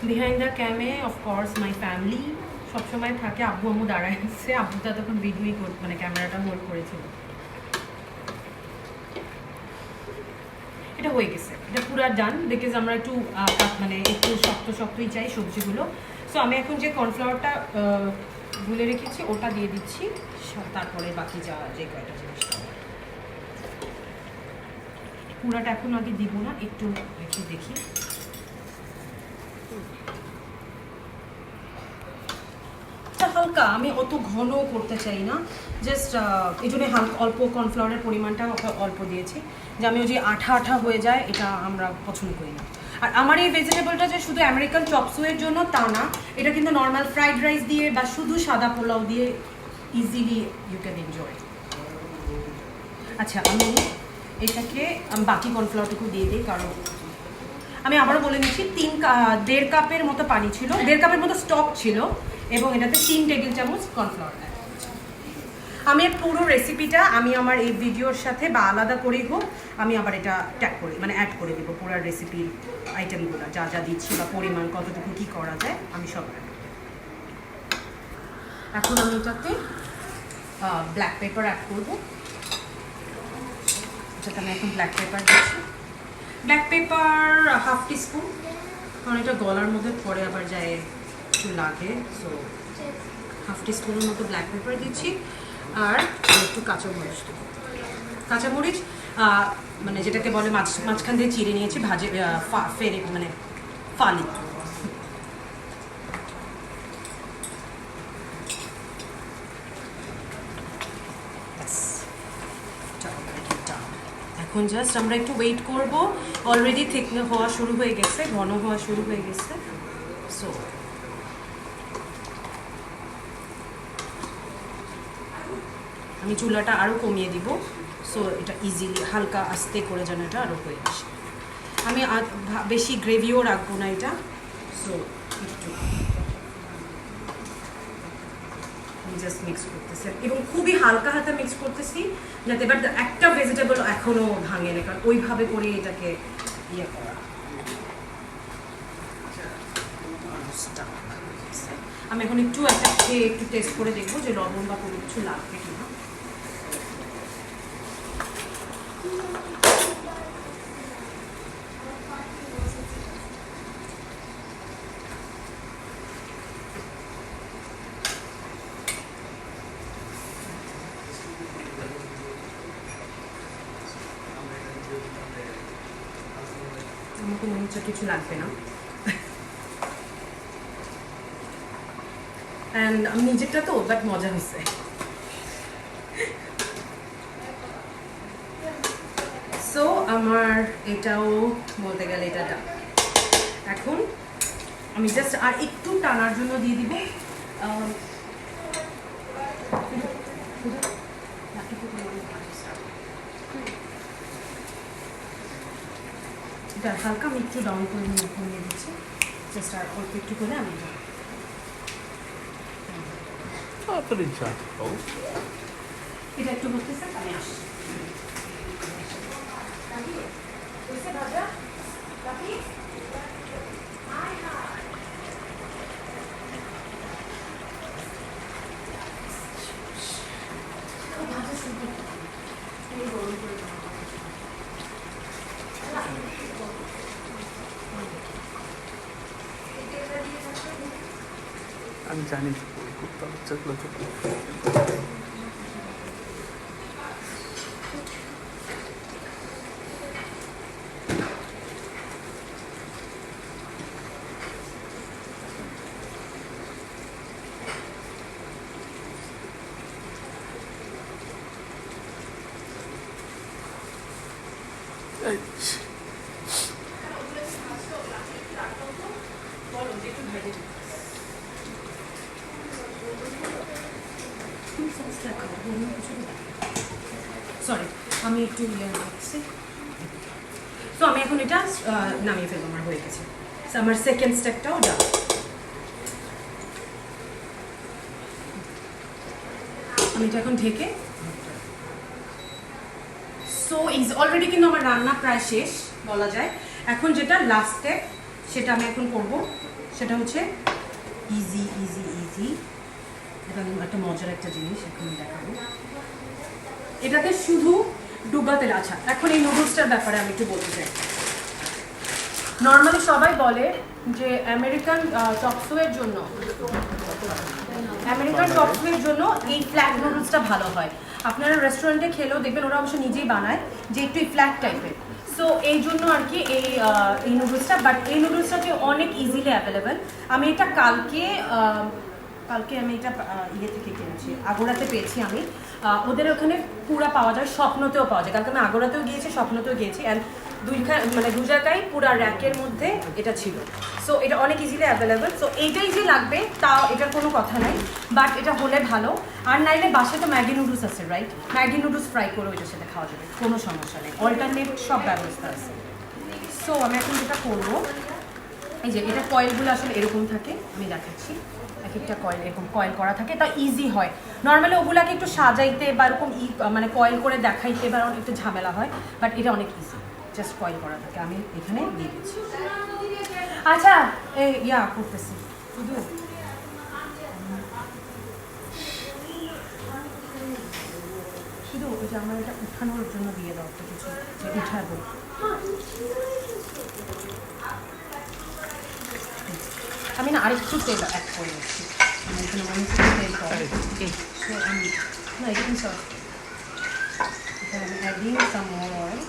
বিহাইন্ড দ্য ক্যামে অফকোর্স মাই ফ্যামিলি সবসময় থাকে। আব্বু আম্মু দাঁড়ায় আছে, আব্বুটা তখন ভিডিওই মানে ক্যামেরাটা হোল্ড করেছিল। এটা হয়ে গেছে, এটা পুরো ডান, বিকজ আমরা একটু মানে একটু শক্তই চাই সবজিগুলো। সো আমি এখন যে কর্নফ্লাওয়ারটা গুলে রেখেছি ওটা দিয়ে দিচ্ছি, তারপরে বাকি যে কয়টা জিনিস পুরাটা এখন আগে দিব না, একটু একটু দেখি। হালকা, আমি অত ঘন করতে চাই না, জাস্ট এই জন্য হালকা অল্প কর্নফ্লাওয়ারের পরিমাণটা অল্প দিয়েছি, যে আমি ওই যে আঠা আঠা হয়ে যায় এটা আমরা পছন্দ করি না। আর আমার এই ভেজিটেবলটা যে শুধু আমেরিকান চপসুয়ের জন্য তা না, এটা কিন্তু নর্মাল ফ্রাইড রাইস দিয়ে বা শুধু সাদা পোলাও দিয়ে ইজিলি ইউ ক্যান এনজয়। আচ্ছা, আমি এটাকে বাকি কর্নফ্লাওয়ারটুকু দিয়ে দিই, কারণ আমি আবারও বলে নিচ্ছি 1.5 কাপের মতো পানি ছিল, 1.5 কাপের মতো স্টক ছিল, এবং এটাতে 3 টেবিল চামচ কর্নফ্লাওয়ার অ্যাড করেছি। আমি পুরো রেসিপিটা আমি আমার এই ভিডিওর সাথে বা আলাদা করেই হোক আমি আবার এটা ট্যাগ করে মানে অ্যাড করে দেবো, পুরো রেসিপির আইটেমগুলো যা যা দিচ্ছি বা পরিমাণ কতটুকু কী করা যায় আমি সব অ্যাড করি। এখন আমি এটাতে ব্ল্যাক পেপার অ্যাড করবো, এটাতে আমি এখন ব্ল্যাক পেপার দিচ্ছি। ব্ল্যাক পেপার 1/2 টিস্পুন, কারণ এটা গলার মধ্যে পরে আবার যায় একটু লাগে, সো 1/2 টিস্পুনের মতো ব্ল্যাক পেপার দিচ্ছি। আর একটু কাঁচামরিচ দেবো, কাঁচামরিচ মানে যেটাকে বলে মাঝখান দিয়ে চিড়ে নিয়েছি, ভাজে ফেরে মানে ফালি। এখন জাস্ট আমরা একটু ওয়েট করব, অলরেডি থিক হওয়া শুরু হয়ে গেছে, ঘন হওয়া শুরু হয়ে গেছে। সো আমি চুলাটা আরও কমিয়ে দিব, সো এটা ইজিলি হালকা আস্তে করে যেন এটা আরও হয়ে আসে। আমি বেশি গ্রেভিও রাখবো না এটা, সো একটু জাস্ট মিক্স করতেছি এবং খুবই হালকা হাতে মিক্স করতেছি, যাতে এবার একটা ভেজিটেবল এখনও ভাঙে না, কারণ ওইভাবে করে এটাকে ইয়ে করা। আমি এখন একটু একটা খেয়ে একটু টেস্ট করে দেখবো যে লবণ বা কোনো কিছু লাগবে কিনা। আমাকে মনে হচ্ছে কিছু লাগবে না, অ্যান্ড আমি নিজেরটা তো বাট মজা হয়েছে। সো আমার এটাও বলতে গেলে এটা ডান। এখন আমি জাস্ট আর একটু টানার জন্য দিয়ে দিব হালকা, আমি একটু ডাউন করে কমিয়ে দিচ্ছি, জাস্ট আর অল্প একটু করে আমি আপনার ইচ্ছা। এটা একটু হতেছে, আমি আসছি। আমি জানি কুত্তা বাচ্চাগুলো তো সরি, আমি একটু ইয়ে রাখছি। তো আমি এখন এটা নামিয়ে ফেলবো, আমার হয়ে গেছে। আমার সেকেন্ড স্টেপটাও ডান। আমি এটা এখন ঢেকে, সো ইজ অলরেডি কিন্তু আমার রান্না প্রায় শেষ বলা যায়। এখন যেটা লাস্ট স্টেপ সেটা আমি এখন করব, সেটা হচ্ছে ইজি ইজি ইজি। এটা একটা মজার একটা জিনিস এখন দেখাবো। এটাতে শুধু ডুবা তেল। আচ্ছা, এখন এই নুডলসটার ব্যাপারে আমি একটু বলতে চাই। নর্মালি সবাই বলে যে আমেরিকান চপসুয়ের জন্য এই ফ্ল্যাট নুডলসটা ভালো হয়। আপনারা রেস্টুরেন্টে খেলেও দেখবেন ওরা অবশ্য নিজেই বানায় যে একটু ফ্ল্যাট টাইপের। সো এই জন্য আর কি এই নুডলসটা, বাট এই নুডলসটাকে অনেক ইজিলি অ্যাভেলেবেল। আমি এটা কালকে কালকে আমি এটা ইয়ে থেকে কিনেছি, আগোড়াতে পেয়েছি আমি। ওদের ওখানে পুরা পাওয়া যায়, স্বপ্নতেও পাওয়া যায়। কালকে আমি আগোড়াতেও গিয়েছি, স্বপ্নতেও গিয়েছি, অ্যান্ড দু জায়গায় পুরা র্যাকের মধ্যে এটা ছিল। সো এটা অনেক ইজিলি অ্যাভেলেবেল। সো এইটাই যে লাগবে তাও এটার কোনো কথা নাই, বাট এটা হলে ভালো। আর নাইলে বাসায় তো ম্যাগি নুডলস আছে, রাইট? ম্যাগি নুডলস ফ্রাই করে ওইটার সাথে খাওয়া যাবে, কোনো সমস্যা নেই, অল্টারনেট সব ব্যবস্থা আছে। সো আমি এখন যেটা করবো, এই যে এটা কয়েলগুলো আসলে এরকম থাকে, আমি দেখাচ্ছি। এক একটা কয়েল এরকম কয়েল করা থাকে, তা ইজি হয়। নর্মালি ওগুলাকে একটু সাজাইতে বা এরকম মানে কয়েল করে দেখাইতে বা একটু ঝামেলা হয়, বাট এটা অনেক ইজি, জাস্ট কয়েল করা থাকে। আমি এখানে দিয়ে দিচ্ছি। আচ্ছা এই করতেছি শুধু শুধু ওই যে আমার এটা উঠানোর জন্য দিয়ে দাও তো কিছু, যে উঠাবো। আমি না আরেকটু তেল অ্যাড করে দিচ্ছি, আমি এখানে অনেক তেল করে আমি না এখানে সব আমি অ্যাডিং সাম মোর অয়েল।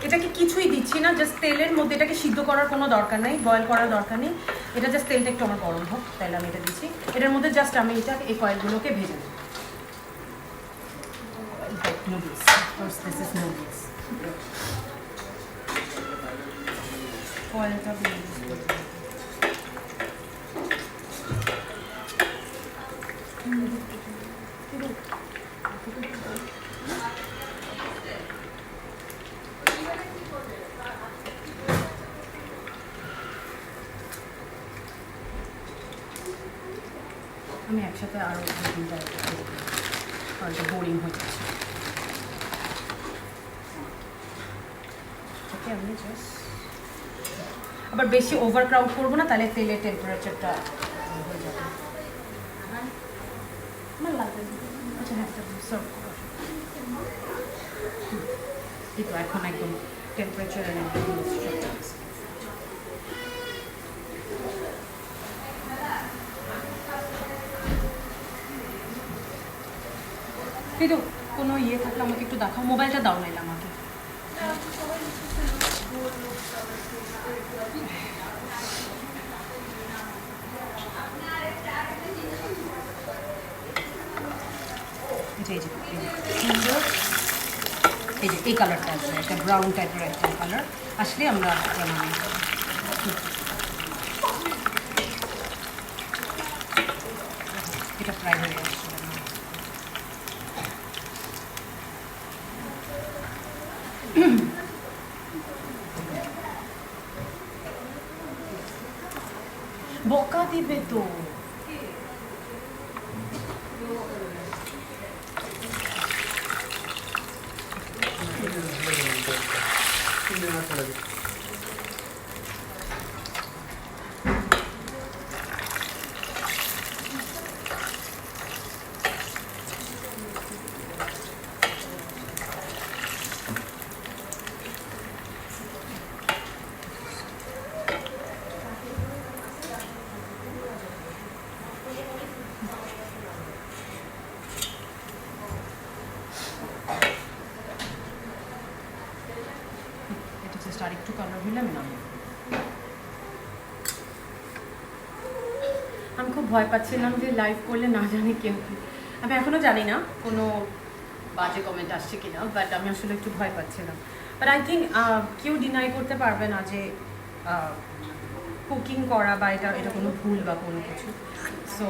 এটাকে কিছুই দিচ্ছি না, জাস্ট তেলের মধ্যে। এটাকে সিদ্ধ করার কোনো দরকার নেই, বয়েল করার দরকার নেই। এটা জাস্ট তেলটা একটু আমার গরম হোক, তাহলে আমি এটা দিচ্ছি। এটার মধ্যে জাস্ট আমি এই কয়েলগুলোকে ভেজে নেব। Noodles, of course this is noodles. কয়েলটা দিয়ে আমি একসাথে আরও দুটা হয়তো বোরিং হয়ে যাচ্ছে। ওকে, আমি জাস্ট আবার বেশি ওভার ক্রাউড করবো না, তাহলে তেলের টেম্পারেচারটা হয়ে যাবে। আমার লাগবে আচ্ছা, হ্যাঁ সার্ভ করো। এই তো এখন একদম টেম্পারেচার কিন্তু কোনো থাকলে আমাকে একটু দেখাও, মোবাইলটা দাও নাইলে আমাকে। সুন্দর, এই যে এই কালারটা আছে, একটা ব্রাউন টাইপের একটা কালার আসলে আমরা বানাই। এটা ফ্রাই হয়ে আসছে। বকা দিবে তো। আর একটু কালার হলে আমি নাম। আমি খুব ভয় পাচ্ছিলাম যে লাইভ করলে না জানি কেউ, আমি এখনও জানি না কোনো বাজে কমেন্ট আসছে কিনা, বাট আমি আসলে একটু ভয় পাচ্ছিলাম। বাট আই থিঙ্ক কেউ ডিনাই করতে পারবে না যে কুকিং করা বা এটা কোনো ভুল বা কোনো কিছু। সো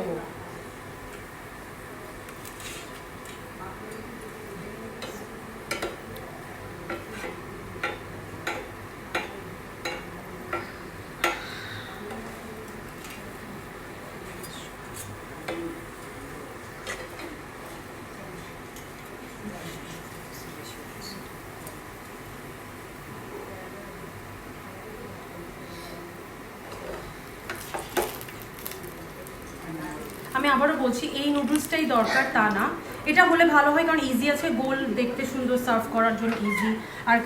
আমি আবারও বলছি, এই নুডলসটাই দরকার তা না, এটা হলে ভালো হয়, কারণ ইজি আছে, গোল দেখতে সুন্দর, সার্ভ করার জন্য ইজি, আর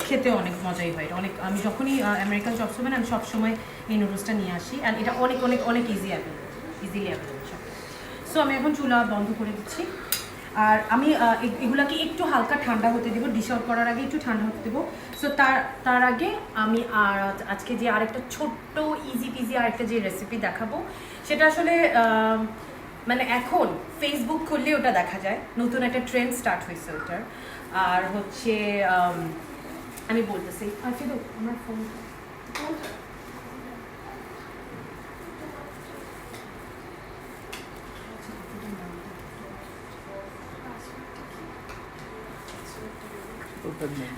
খেতে অনেক মজাই হয়। অনেক আমি যখনই আমেরিকান চপস হবে না, আমি সবসময় এই নুডলসটা নিয়ে আসি, অ্যান্ড এটা অনেক অনেক অনেক ইজিলি অ্যাভেলেবল সব। সো আমি এখন চুলা বন্ধ করে দিচ্ছি। আর আমি এগুলাকে একটু হালকা ঠান্ডা হতে দেবো, ডিশ আউট করার আগে একটু ঠান্ডা হতে দেবো। সো তার আগে আমি আজকে যে আরেকটা ছোট্ট ইজি পিজি আরেকটা যে রেসিপি দেখাবো, সেটা আসলে মানে এখন ফেসবুক খুললে ওটা দেখা যায়, নতুন একটা ট্রেন্ড স্টার্ট হয়েছে ওটার। আর হচ্ছে আমি বলতেছি আমার ফোন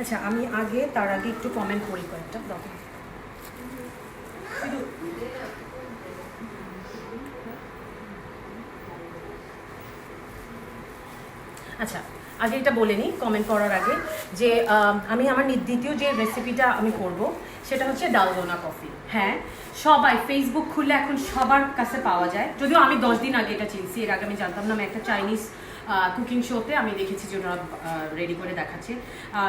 আচ্ছা, আমি তার আগে একটু কমেন্ট করি কয়েকটা ব্লগে। আচ্ছা, আগে এটা বলে নিই কমেন্ট করার আগে যে আমি আমার দ্বিতীয় যে রেসিপিটা আমি করব সেটা হচ্ছে ডালগোনা কফি। হ্যাঁ, সবাই ফেসবুক খুললে এখন সবার কাছে পাওয়া যায়, যদিও আমি 10 দিন আগে এটা চিনছি, এর আগে আমি জানতাম না। আমি একটা চাইনিজ কুকিং শোতে আমি দেখেছি যে ওরা রেডি করে দেখাচ্ছে।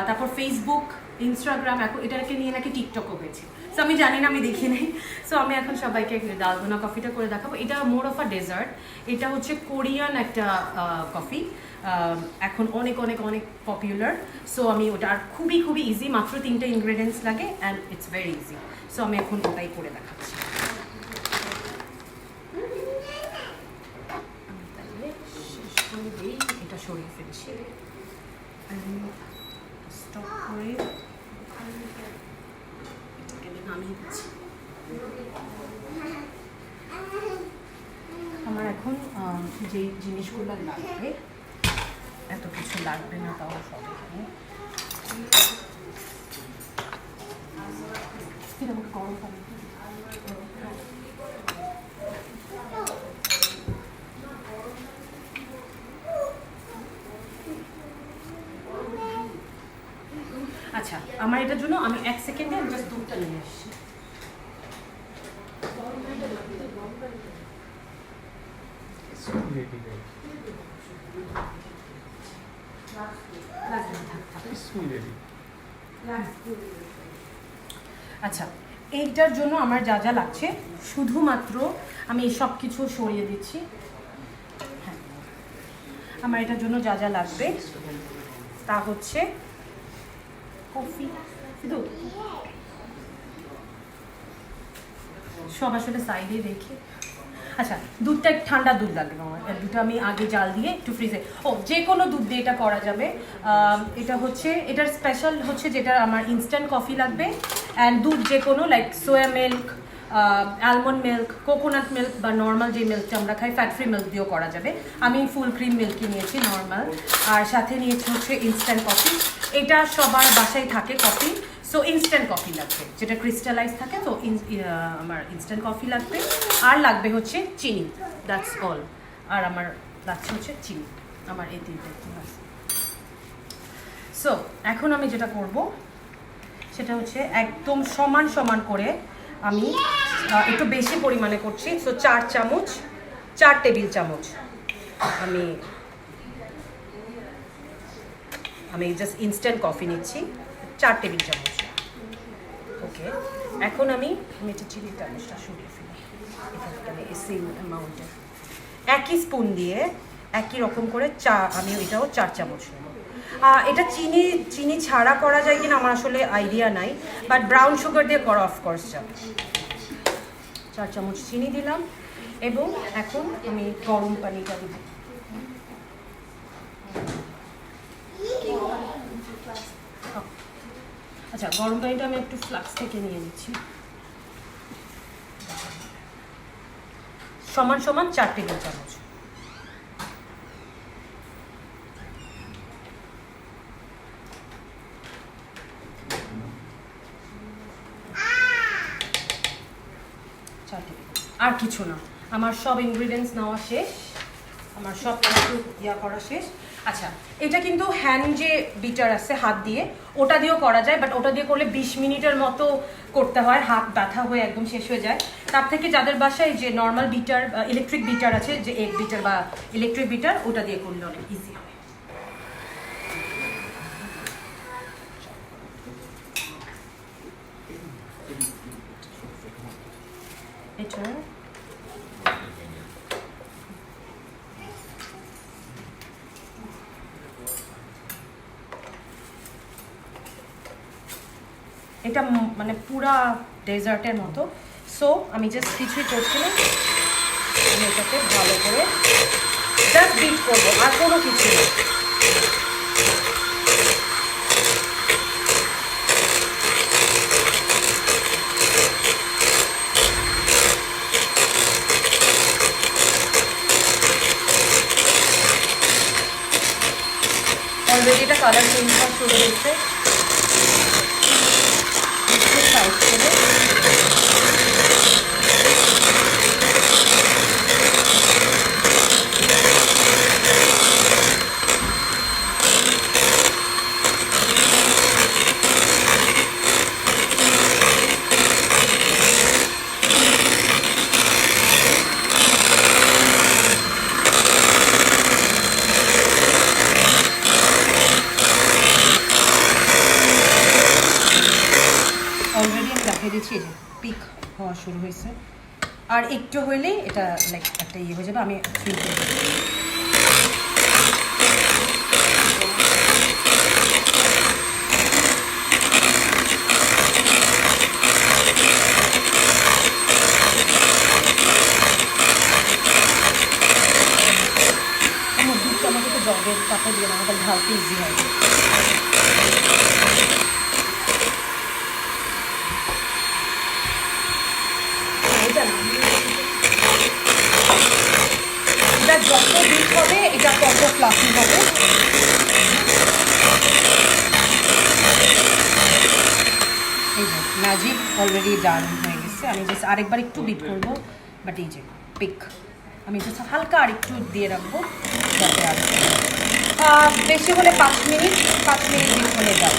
তারপর ফেসবুক, ইনস্টাগ্রাম, এখন এটাকে নিয়ে নাকি টিকটকও হয়েছে। সো আমি জানি না, আমি দেখি নাই। সো আমি এখন সবাইকে ডালগোনা কফিটা করে দেখাবো। এটা মোর অফ আ ডেজার্ট। এটা হচ্ছে কোরিয়ান একটা কফি, এখন অনেক অনেক অনেক পপুলার। সো আমি ওটা আর খুবই খুবই ইজি, মাত্র 3টে ইনগ্রেডিয়েন্টস লাগে and it's very easy. So আমি এখন ওটাই করে দেখাচ্ছি। আমি তাহলে এটা সরিয়ে ফেলছি, স্টপ করে নামিয়ে দিচ্ছি। আমার এখন যে জিনিসগুলো লাগবে, এত কিছু লাগবে না, তাও সব এখানে গরম পানি। আচ্ছা, আমার এটার জন্য আমি 1 সেকেন্ডে আমি জাস্ট দুধটা নিয়ে আসছি। আচ্ছা, এইটার জন্য আমার যা যা লাগছে, শুধুমাত্র আমি সব কিছু সরিয়ে দিচ্ছি। হ্যাঁ, আমার এটার জন্য যা যা লাগবে তা হচ্ছে কফি, দুধ, সব আসলে সাইডে রেখে। আচ্ছা, দুধটা ঠান্ডা দুধ লাগবে আমার, দুধটা আমি আগে জাল দিয়ে একটু ফ্রিজে, যে কোনো দুধ দিয়ে এটা করা যাবে। এটা হচ্ছে এটার স্পেশাল হচ্ছে যেটা আমার ইনস্ট্যান্ট কফি লাগবে, অ্যান্ড দুধ যে কোনো, like soya milk, almond milk, coconut milk বা নর্মাল যে মিল্কটা আমরা খাই, ফ্যাট ফ্রি মিল্ক দিয়েও করা যাবে। আমি ফুল ক্রিম মিল্কই নিয়েছি নর্মাল, আর সাথে নিয়েছি হচ্ছে ইনস্ট্যান্ট কফি। এটা সবার বাসায় থাকে কফি, সো ইনস্ট্যান্ট কফি লাগবে, যেটা ক্রিস্টালাইজ থাকে। তো আমার ইনস্ট্যান্ট কফি লাগবে, আর লাগবে হচ্ছে চিনি, দ্যাটস অল। আর আমার লাগছে হচ্ছে চিনি, আমার এই 3টে। সো এখন আমি যেটা করব সেটা হচ্ছে একদম সমান সমান করে আমি একটু বেশি পরিমাণে করছি। সো 4 টেবিল চামচ আমি জাস্ট ইনস্ট্যান্ট কফি নিচ্ছি, 4 টেবিল চামচ। ওকে, এখন আমি এটা চিনি চামচটা সরিয়ে ফেলি, এখানে সেম অ্যামাউন্টে একই স্পুন দিয়ে একই রকম করে আমি এটাও 4 চামচ নেব। এটা চিনি ছাড়া করা যায় কিনা আমার আসলে আইডিয়া নাই, বাট ব্রাউন সুগার দিয়ে করা অফকোর্স যাবে। 4 চামচ চিনি দিলাম, এবং এখন আমি গরম পানিটা দিব। আচ্ছা, গরম পানিটা আমি একটু ফ্লাক্স থেকে নিয়ে নিচ্ছি। সমান সমান 4 টেবিল চামচ। আর কিছু না, আমার সব ইনগ্রিডিয়েন্টস নেওয়া শেষ, আমার সব কিছু করা শেষ। আচ্ছা, এটা কিন্তু হ্যান্ড যে বিটার আছে হাত দিয়ে, ওটা দিয়েও করা যায়, বাট ওটা দিয়ে করলে 20 মিনিটের মতো করতে হয়, হাত ব্যথা হয়ে একদম শেষ হয়ে যায়। তার থেকে যাদের বাসায় যে নর্মাল বিটার, ইলেকট্রিক বিটার আছে, যে এগ বিটার বা ইলেকট্রিক বিটার, ওটা দিয়ে করলে অনেক ইজি হয়। এটা এটা মানে পুরা ডেজার্টের মতো। সো আমি জাস্ট কিছুই করছি না, আমি এটাকে ভালো করে জাস্ট বিট করবো, আর কোনো কিছু না। অলরেডি এটা কালার চেঞ্জ হওয়া শুরু হয়েছে। একটু সাইড করে অলরেডি আমি দেখিয়ে দিচ্ছি, এই যে পিক হওয়া শুরু হয়েছে। আর একটু হইলেই এটা লাইক একটা ইয়ে হয়ে যাবে। আমি ফিল করবো আমার দুধটা আমাকে তো জগের কাপড় দিয়ে আমাকে ঢালতে ইজি হয়। এটা যত ডিপ হবে এটা তত ফ্লাফি হবে। এই যে ম্যাজিক অলরেডি ডান হয়ে গেছে। আমি জাস্ট আরেকবার একটু বিট করবো, বাট এই যে পিক আমি জাস্ট হালকা আর একটু দিয়ে রাখবো যাতে আর বেশি হলে 5 মিনিট বিট হলে যায়।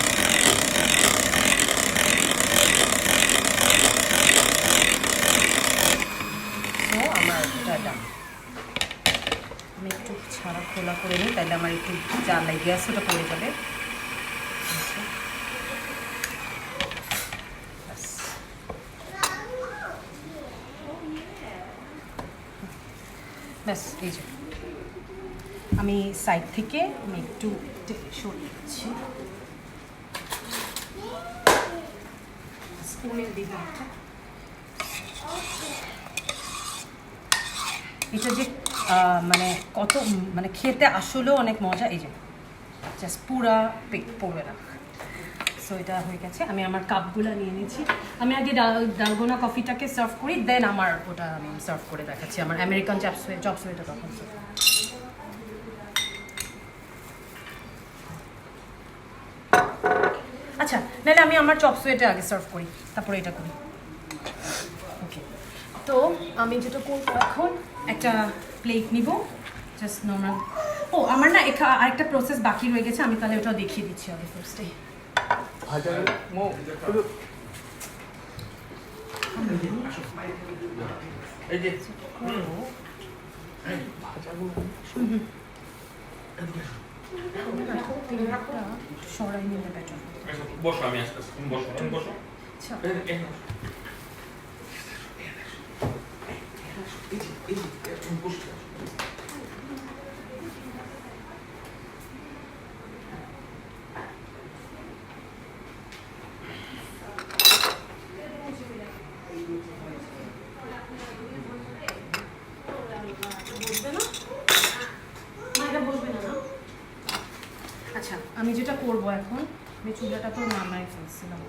তো আমার এটা ডান। আমি একটু ছাড়া খোলা করে নিই, তাহলে আমার একটু জ্বালাই গ্যাস ওটা পড়ে যাবে। ব্যাস এই যে আমি সাইড থেকে আমি একটু সরিয়ে দিচ্ছি। স্পুনের দিকে এটা যে মানে কত মানে খেতে আসলেও অনেক মজা। এই যে জাস্ট পুরা পেট পড়বে না। সো এটা হয়ে গেছে। আমি আমার কাপগুলো নিয়ে নিয়েছি। আমি আগে ডালগোনা কফিটাকে সার্ভ করি, দেন আমার ওটা আমি সার্ভ করে দেখাচ্ছি আমার আমেরিকান চপসুইটা তখন। আচ্ছা, নাহলে আমি আমার চপসুইটা আগে সার্ভ করি, তারপরে এটা করি। ওকে, তো আমি যেটা করবো এখন একটা প্লেট নিব, জাস্ট নর্মাল। ও আমার না আরেকটা প্রসেস বাকি রয়ে গেছে, আমি তাহলে ওটাও দেখিয়ে দিচ্ছি আগে ফার্স্টে। সরাই নিলে বেটার। বসো, আমি আসতেছি। তুমি বসো, তুমি বসো। আচ্ছা, আচ্ছা, আমি যেটা করবো এখন, আমি চুলাটা তো নামাই ফেলছিলাম,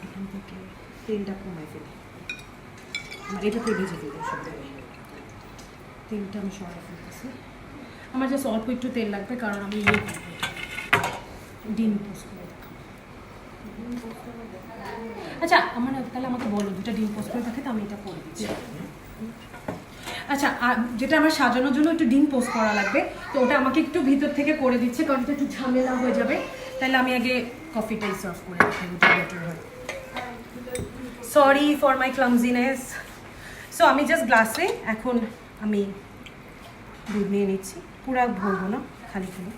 এখান থেকে তেলটা কমাই ফেলি। আমার এটাতে ভেজে দিলে সব দেবে, তেলটা আমি সরাই ফেলতেছি। আমার জাস্ট অল্প একটু তেল লাগবে, কারণ আমি ইয়ে করবো, ডিম পোস্ট করে দেখাবো। আচ্ছা, আমার তাহলে আমাকে বলো 2টা ডিম পোস্ট করে দেখে, তো আমি এটা করে দিচ্ছি। আচ্ছা, যেটা আমার সাজানোর জন্য একটু ডিম পোস্ট করা লাগবে, তো ওটা আমাকে একটু ভিতর থেকে করে দিচ্ছে, কারণ এটা একটু ঝামেলা হয়ে যাবে। তাহলে আমি আগে কফিটাই সার্ভ করে রাখি, ওটা বেটার হয়। Sorry for my clumsiness. So আমি জাস্ট গ্লাসে এখন আমি দুধ নিয়ে নিচ্ছি, পুরা ভরবো না, খালি খালি।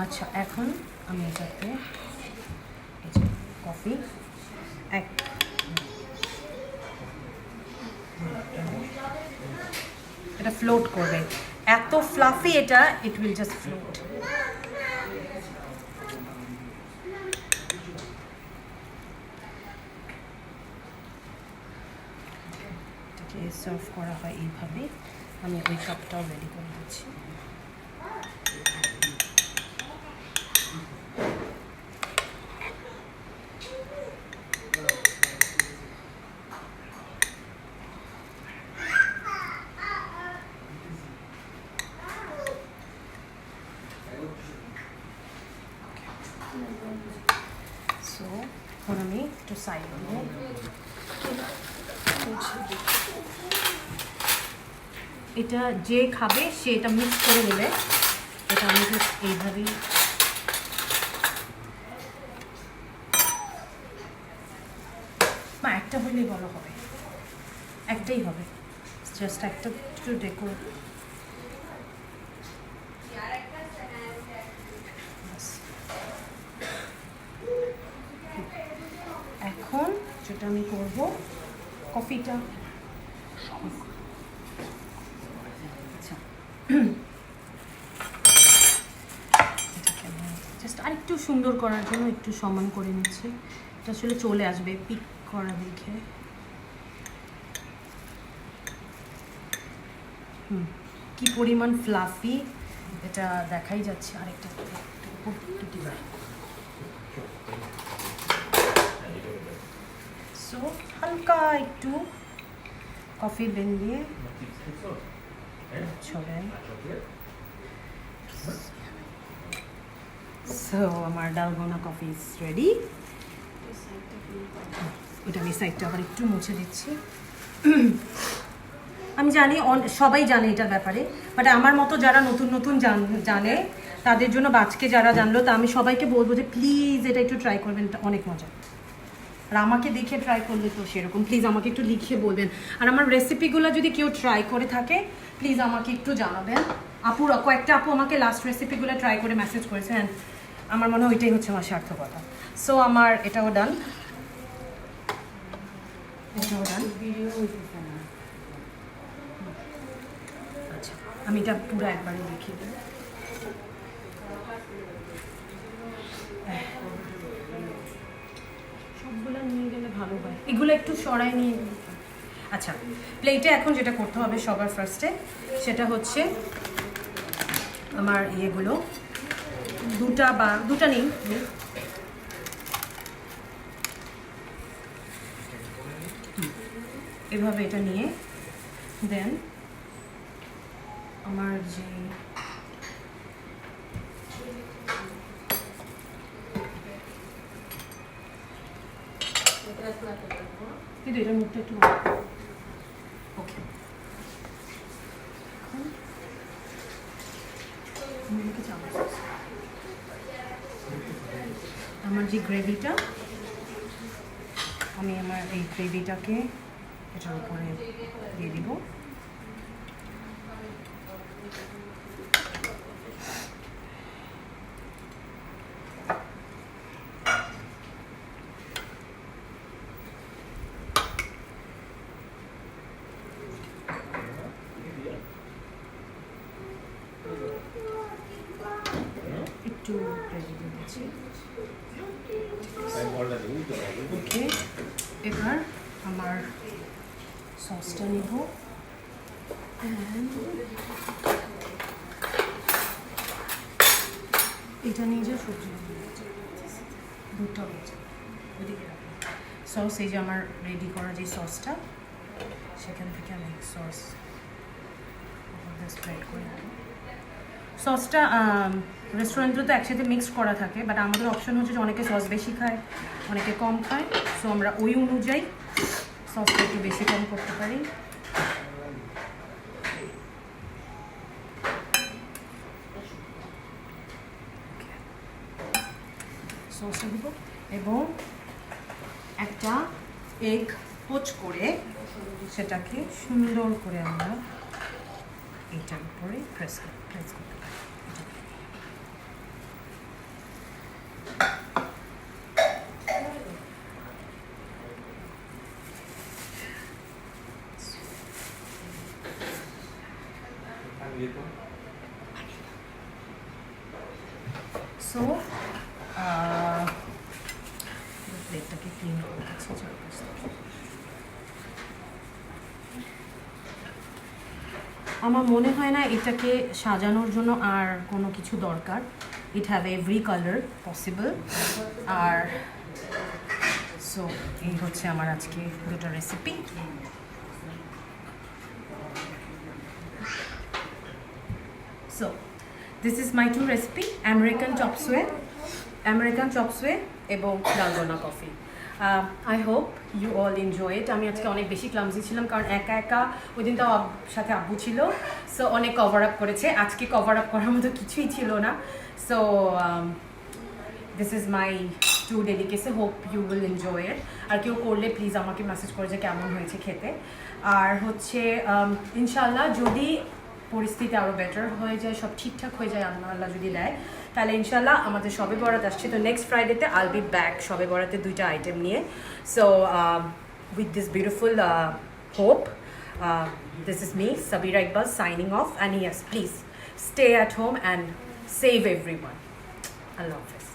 আচ্ছা, এখন আমি এটাতে কফি এটা ফ্লোট করবে, এত ফ্লাফি এটা, ইট উইল জাস্ট ফ্লোট। এটাকে সার্ভ করা হয় এইভাবে। আমি ওই কাপটাও রেডি করে দিচ্ছি। সো এখন আমি একটু সাইড দেবো। এটা যে খাবে সে এটা মিক্স করে নেবে। এটা আমি জাস্ট এইভাবেই একটা হলেই ভালো হবে, একটাই হবে, জাস্ট একটা একটু ডেকোর। এখন যেটা আমি করব, কফিটা আচ্ছা জাস্ট আরেকটু সুন্দর করার জন্য একটু সমান করে নিচ্ছি। এটা আসলে চলে আসবে পিক করা দেখে। কি পরিমাণ ফ্লাফি এটা দেখাই যাচ্ছে। আরেকটা সো হালকা একটু কফি বেন দিয়ে ছড়েন। সো আমার ডালগোনা কফি ইজ রেডি। এটা আমি সাইডটা আবার একটু মুছে দিচ্ছি। আমি জানি সবাই জানে এটার ব্যাপারে, বাট আমার মতো যারা নতুন নতুন জানে তাদের জন্য আজকে যারা জানলো, তা আমি সবাইকে বলবো যে প্লিজ এটা একটু ট্রাই করবেন, এটা অনেক মজা। আর আমাকে দেখে ট্রাই করলে তো সেরকম, প্লিজ আমাকে একটু লিখে বলবেন। আর আমার রেসিপিগুলো যদি কেউ ট্রাই করে থাকে প্লিজ আমাকে একটু জানাবেন। কয়েকটা আপু আমাকে লাস্ট রেসিপিগুলো ট্রাই করে মেসেজ করেছে, হ্যাঁ আমার মনে হয় ওইটাই হচ্ছে আমার সার্থকতা। সো আমার এটাও ডান, এটাও ডান। আচ্ছা আমি এটা পুরো একবারে দেখিয়ে দেবো। সবগুলো নিয়ে গেলে ভালো হয়, এগুলো একটু সরাই নিয়ে গেলে। আচ্ছা প্লেটে এখন যেটা করতে হবে সবার ফার্স্টে সেটা হচ্ছে আমার ইয়েগুলো দুটা নেই, এভাবে এটা নিয়ে দেন আমার যে কিন্তু এটার মুখটা একটু ওকে। আমার যে গ্রেভিটা, আমি আমার এই গ্রেভিটাকে এটার উপরে দিয়ে দিব। একটু গ্রেভি দিয়েছি। ওকে এবার আমার সসটা নিব, এটা নিয়ে যে সবজি দুটো সস, এই যে আমার রেডি করা যে সসটা সেখান থেকে আমি সস স্প্রেড করে দেবো। সসটা রেস্টুরেন্টে তো একসাথে মিক্সড করা থাকে, বাট আমাদের অপশন হচ্ছে যে অনেকে সস বেশি খায় অনেকে কম খায়, সো আমরা ওই অনুযায়ী সসটা একটু বেশি কম করতে পারি। সসটা দিব এবং একটা এগ পোচ করে সেটাকে সুন্দর করে আমরা এটার উপরে প্রেস করতে পারি। দিয়ে তো সো প্লেটটাকে ক্লিন করে দিচ্ছি চারপাশ থেকে। আমার মনে হয় না এটাকে সাজানোর জন্য আর কোনো কিছু দরকার। It have every colour possible. আর সো এই হচ্ছে আমার আজকে দুটো recipe. So this is my two recipe, American chop suey এবং dalgona coffee. I hope you all enjoy it. আমি আজকে অনেক বেশি ক্লামজি ছিলাম কারণ একা ওই দিন তো সাথে আব্বু ছিল, সো অনেক কভার আপ করেছে। আজকে কভার আপ করার মতো কিছুই ছিল না। So this is my two delicacy, hope you will enjoy it. আর কেউ করলে প্লিজ আমাকে মেসেজ করে যে কেমন হয়েছে খেতে। আর হচ্ছে ইনশাল্লাহ যদি পরিস্থিতি আরও বেটার হয়ে যায়, সব ঠিকঠাক হয়ে যায়, আল্লাহ যদি দেয়, তাহলে ইনশাল্লাহ আমাদের শবে বরাত আসছে। তো নেক্সট ফ্রাইডেতে আল বি ব্যাক শবে বরাতে 2টা আইটেম নিয়ে। So with this beautiful hope, this is me Sabira Iqbal signing off, and yes, please stay at home and save everyone. Allah Hafiz.